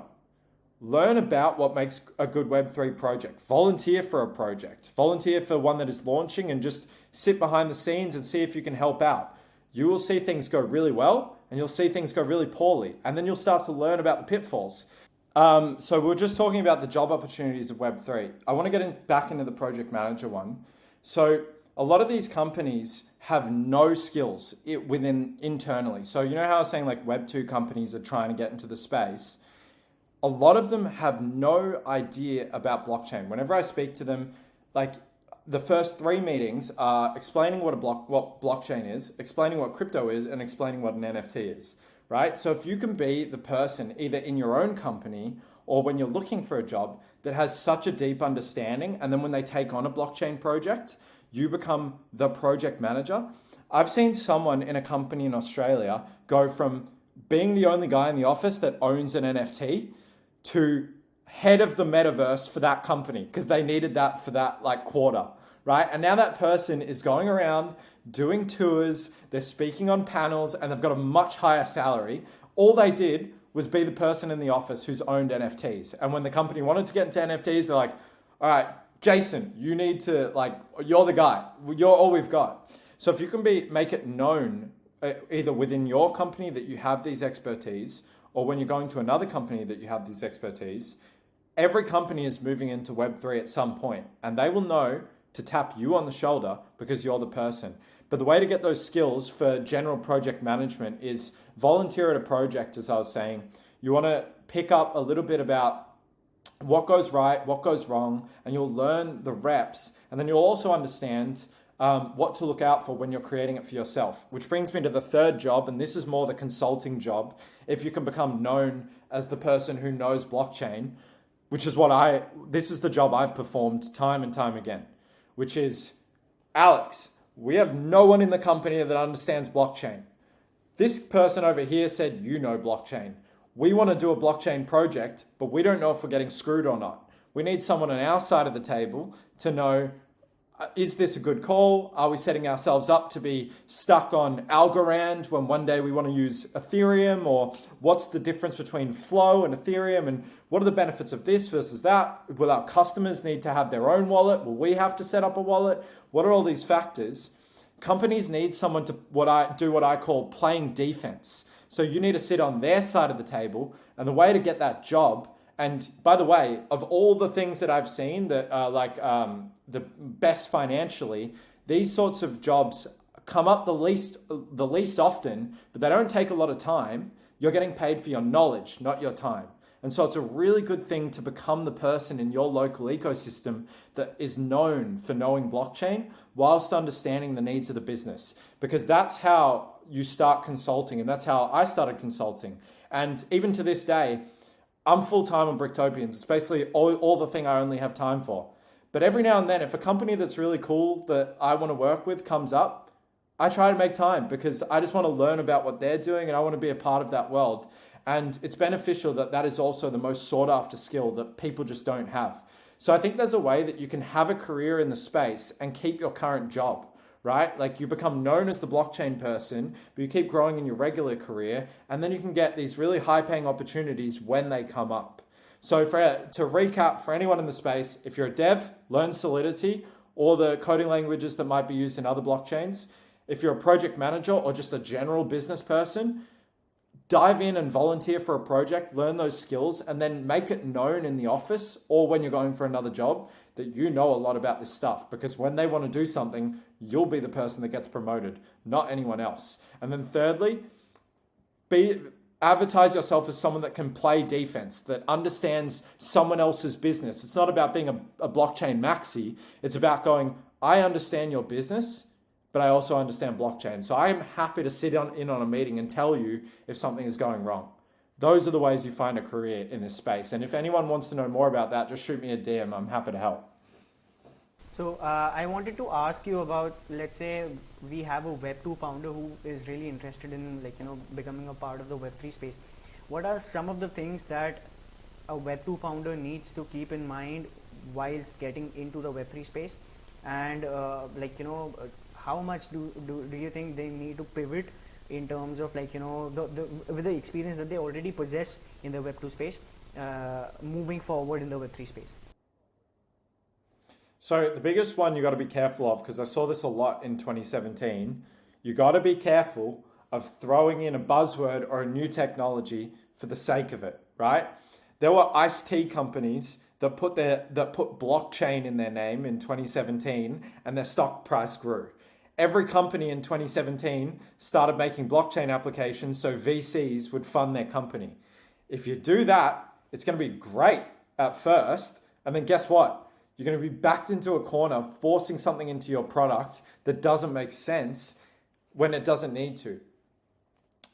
B: learn about what makes a good Web3 project. Volunteer for a project. Volunteer for one that is launching and just sit behind the scenes and see if you can help out. You will see things go really well and you'll see things go really poorly. And then you'll start to learn about the pitfalls. So we're just talking about the job opportunities of Web3. I want to get back into the project manager one. So a lot of these companies have no skills within internally. So you know how I was saying like Web2 companies are trying to get into the space? A lot of them have no idea about blockchain. Whenever I speak to them, like the first 3 meetings are explaining what blockchain is, explaining what crypto is, and explaining what an NFT is, right? So if you can be the person either in your own company or when you're looking for a job that has such a deep understanding, and then when they take on a blockchain project, you become the project manager. I've seen someone in a company in Australia go from being the only guy in the office that owns an NFT to head of the metaverse for that company because they needed that for that like quarter, right? And now that person is going around doing tours, they're speaking on panels, and they've got a much higher salary. All they did was be the person in the office who's owned NFTs. And when the company wanted to get into NFTs, they're like, all right, Jason, you need to you're the guy. You're all we've got. So if you can make it known either within your company that you have these expertise, or when you're going to another company that you have these expertise, every company is moving into Web3 at some point, and they will know to tap you on the shoulder because you're the person. But the way to get those skills for general project management is volunteer at a project, as I was saying. You want to pick up a little bit about what goes right, what goes wrong, and you'll learn the reps. And then you'll also understand what to look out for when you're creating it for yourself. Which brings me to the third job, and this is more the consulting job. If you can become known as the person who knows blockchain, which is this is the job I've performed time and time again, which is Alex, we have no one in the company that understands blockchain. This person over here said, you know blockchain. We want to do a blockchain project, but we don't know if we're getting screwed or not. We need someone on our side of the table to know, is this a good call? Are we setting ourselves up to be stuck on Algorand when one day we want to use Ethereum? Or what's the difference between Flow and Ethereum? And what are the benefits of this versus that? Will our customers need to have their own wallet? Will we have to set up a wallet? What are all these factors? Companies need someone to what I call playing defense. So you need to sit on their side of the table. And the way to get that job, and by the way, of all the things that I've seen that are the best financially, these sorts of jobs come up the least often, but they don't take a lot of time. You're getting paid for your knowledge, not your time. And so it's a really good thing to become the person in your local ecosystem that is known for knowing blockchain whilst understanding the needs of the business, because that's how you start consulting, and that's how I started consulting. And even to this day, I'm full-time on Bricktopians. It's basically all the thing I only have time for. But every now and then, if a company that's really cool that I want to work with comes up, I try to make time because I just want to learn about what they're doing and I want to be a part of that world. And it's beneficial that is also the most sought after skill that people just don't have. So I think there's a way that you can have a career in the space and keep your current job, right? Like you become known as the blockchain person, but you keep growing in your regular career, and then you can get these really high paying opportunities when they come up. So to recap, for anyone in the space, if you're a dev, learn Solidity or the coding languages that might be used in other blockchains. If you're a project manager or just a general business person, dive in and volunteer for a project, learn those skills, and then make it known in the office or when you're going for another job that you know a lot about this stuff, because when they want to do something, you'll be the person that gets promoted, not anyone else. And then thirdly, advertise yourself as someone that can play defense, that understands someone else's business. It's not about being a blockchain maxi. It's about going, I understand your business, but I also understand blockchain. So I'm happy to sit in on a meeting and tell you if something is going wrong. Those are the ways you find a career in this space. And if anyone wants to know more about that, just shoot me a DM. I'm happy to help.
A: So I wanted to ask you about, let's say we have a Web2 founder who is really interested in becoming a part of the Web3 space. What are some of the things that a Web2 founder needs to keep in mind whilst getting into the Web3 space? And how much do you think they need to pivot in terms of with the experience that they already possess in the Web2 space, moving forward in the Web3 space?
B: So the biggest one you got to be careful of, because I saw this a lot in 2017, you got to be careful of throwing in a buzzword or a new technology for the sake of it, right? There were iced tea companies that put blockchain in their name in 2017 and their stock price grew. Every company in 2017 started making blockchain applications so VCs would fund their company. If you do that, it's going to be great at first, and then guess what? You're going to be backed into a corner, forcing something into your product that doesn't make sense when it doesn't need to.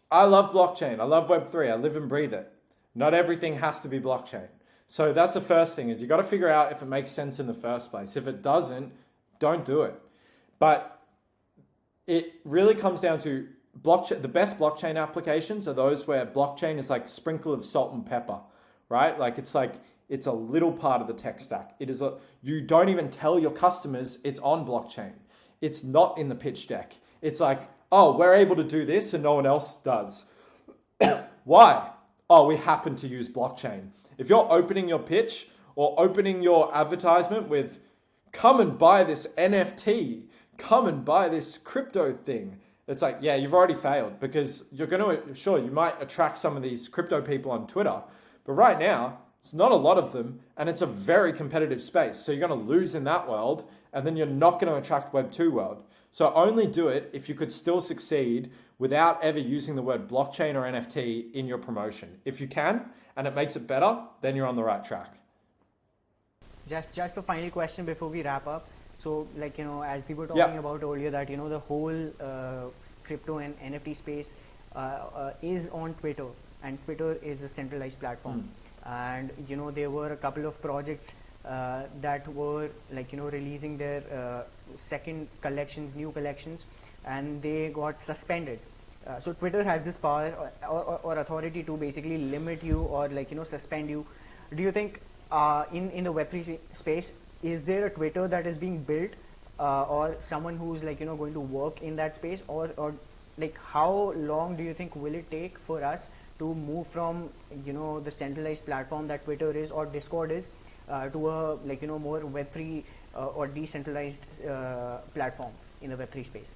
B: I love blockchain. I love Web3. I live and breathe it. Not everything has to be blockchain. So that's the first thing, is you got to figure out if it makes sense in the first place. If it doesn't, don't do it. But it really comes down to blockchain. The best blockchain applications are those where blockchain is like a sprinkle of salt and pepper, right? It's a little part of the tech stack. You don't even tell your customers it's on blockchain. It's not in the pitch deck. It's like, oh, we're able to do this and no one else does. Why? Oh, we happen to use blockchain. If you're opening your pitch or opening your advertisement with, come and buy this NFT, come and buy this crypto thing, it's like, yeah, you've already failed, because you might attract some of these crypto people on Twitter, but right now, it's not a lot of them, and it's a very competitive space. So you're going to lose in that world, and then you're not going to attract Web2 world. So only do it if you could still succeed without ever using the word blockchain or NFT in your promotion. If you can, and it makes it better, then you're on the right track.
A: Just a final question before we wrap up. So as we were talking about earlier, that the whole crypto and NFT space is on Twitter, and Twitter is a centralized platform. And there were a couple of projects that were releasing their second collections, new collections, and they got suspended. So Twitter has this power or authority to basically limit you or suspend you. Do you think in the Web3 space, is there a Twitter that is being built or someone who's going to work in that space, or how long do you think will it take for us to move from the centralized platform that Twitter is or Discord is to a more Web3 or decentralized platform in the Web3 space?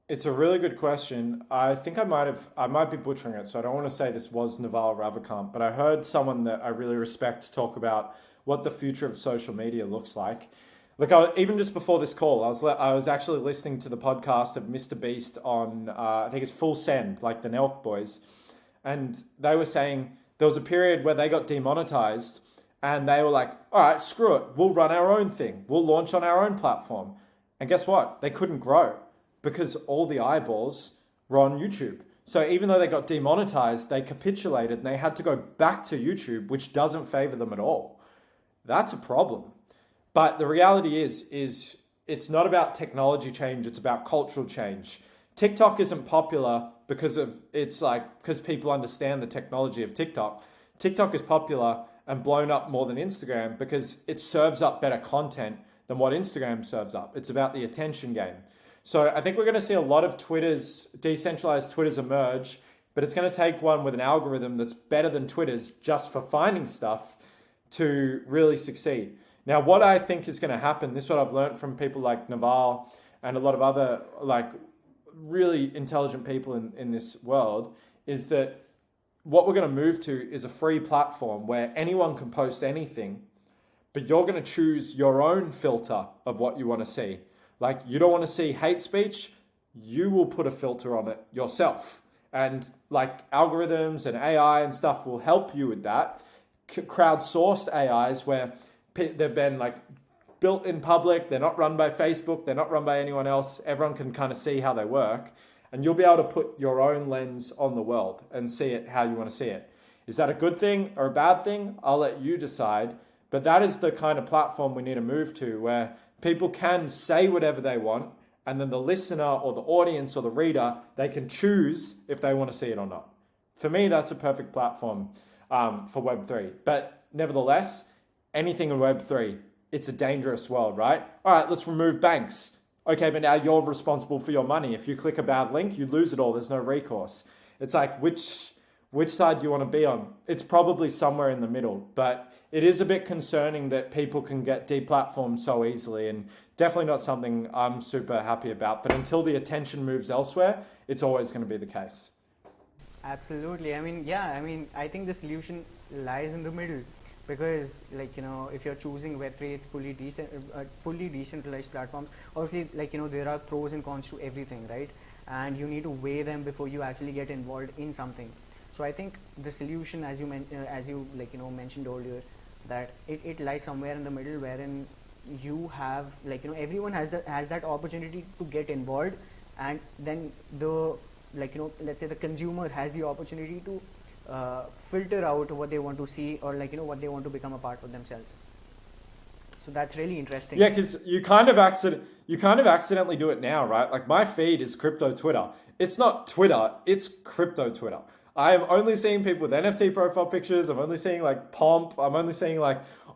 B: It's a really good question. I think I might be butchering it, so I don't want to say this was Naval Ravikant, but I heard someone that I really respect talk about what the future of social media looks like. Look, even just before this call, I was actually listening to the podcast of Mr. Beast on, I think it's Full Send, like the Nelk Boys, and they were saying there was a period where they got demonetized, and they were like, all right, screw it, we'll run our own thing, we'll launch on our own platform. And guess what? They couldn't grow, because all the eyeballs were on YouTube. So even though they got demonetized, they capitulated and they had to go back to YouTube, which doesn't favor them at all. That's a problem. But the reality is it's not about technology change, it's about cultural change. TikTok isn't popular because people understand the technology of TikTok. TikTok is popular and blown up more than Instagram because it serves up better content than what Instagram serves up. It's about the attention game. So I think we're going to see a lot of decentralized Twitters emerge, but it's going to take one with an algorithm that's better than Twitter's just for finding stuff to really succeed. Now, what I think is going to happen, this is what I've learned from people like Naval and a lot of other really intelligent people in this world, is that what we're going to move to is a free platform where anyone can post anything, but you're going to choose your own filter of what you want to see. Like, you don't want to see hate speech, you will put a filter on it yourself. And algorithms and AI and stuff will help you with that. Crowdsourced AIs where they've been built in public, they're not run by Facebook, they're not run by anyone else, everyone can kind of see how they work. And you'll be able to put your own lens on the world and see it how you want to see it. Is that a good thing or a bad thing? I'll let you decide. But that is the kind of platform we need to move to, where people can say whatever they want, and then the listener or the audience or the reader, they can choose if they want to see it or not. For me, that's a perfect platform for Web3. But nevertheless, anything in Web3, it's a dangerous world, right? All right, let's remove banks. Okay, but now you're responsible for your money. If you click a bad link, you lose it all. There's no recourse. It's like, which side do you want to be on? It's probably somewhere in the middle, but it is a bit concerning that people can get deplatformed so easily, and definitely not something I'm super happy about. But until the attention moves elsewhere, it's always going to be the case.
A: Absolutely. I think the solution lies in the middle, because if you're choosing Web3, it's fully decentralized platforms. Obviously, there are pros and cons to everything, right? And you need to weigh them before you actually get involved in something. So I think the solution, as you mentioned earlier, that it lies somewhere in the middle, wherein you have everyone has that opportunity to get involved, and then let's say the consumer has the opportunity to filter out what they want to see, or what they want to become a part of themselves. So that's really interesting.
B: Yeah, because you kind of accidentally do it now, right? Like, my feed is crypto Twitter. It's not Twitter, it's crypto Twitter. I am only seeing people with NFT profile pictures. I'm only seeing Pomp. I'm only seeing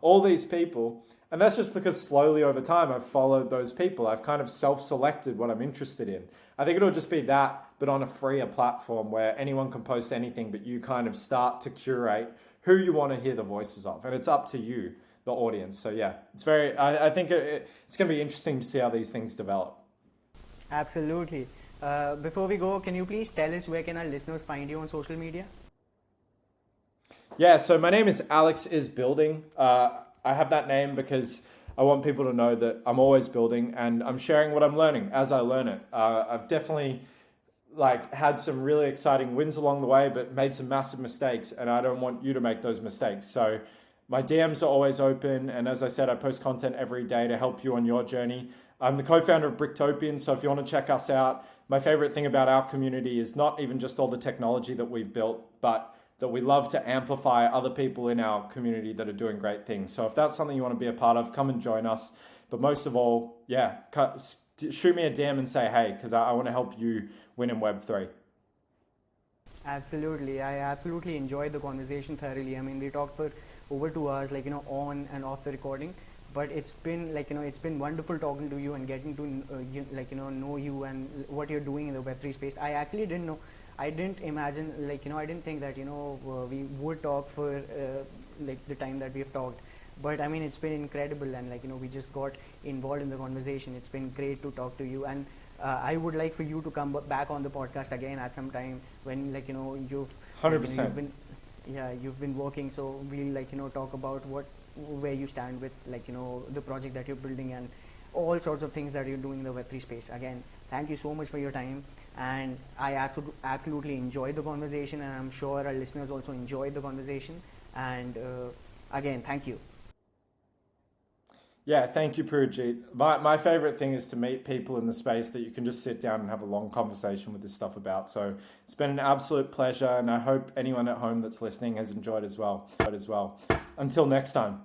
B: all these people. And that's just because slowly over time I've followed those people. I've kind of self-selected what I'm interested in. I think it'll just be that, but on a freer platform where anyone can post anything, but you kind of start to curate who you want to hear the voices of. And it's up to you, the audience. So yeah, I think it's going to be interesting to see how these things develop.
A: Absolutely. Before we go, can you please tell us where can our listeners find you on social media?
B: Yeah, so my name is Alex is Building. I have that name because I want people to know that I'm always building and I'm sharing what I'm learning as I learn it. I've definitely had some really exciting wins along the way, but made some massive mistakes, and I don't want you to make those mistakes. So my DMs are always open, and as I said, I post content every day to help you on your journey. I'm the co-founder of Bricktopians, so if you want to check us out, my favorite thing about our community is not even just all the technology that we've built, but that we love to amplify other people in our community that are doing great things. So if that's something you want to be a part of, come and join us. But most of all, yeah, shoot me a DM and say hey, because I want to help you win in Web3.
A: Absolutely. I absolutely enjoyed the conversation thoroughly. I mean, we talked for over 2 hours, on and off the recording. But it's been it's been wonderful talking to you and getting to know you and what you're doing in the Web3 space. I actually didn't know. I didn't imagine, I didn't think that we would talk for the time that we've talked. But I mean, it's been incredible, and we just got involved in the conversation. It's been great to talk to you, and I would like for you to come back on the podcast again at some time when you've
B: 100%.
A: You've been working. So we'll talk about where you stand with the project that you're building and all sorts of things that you're doing in the Web3 space. Again, thank you so much for your time, and I absolutely enjoyed the conversation, and I'm sure our listeners also enjoyed the conversation. And again, thank you.
B: Yeah, thank you, Purajit. My favorite thing is to meet people in the space that you can just sit down and have a long conversation with this stuff about. So it's been an absolute pleasure, and I hope anyone at home that's listening has enjoyed as well. Until next time.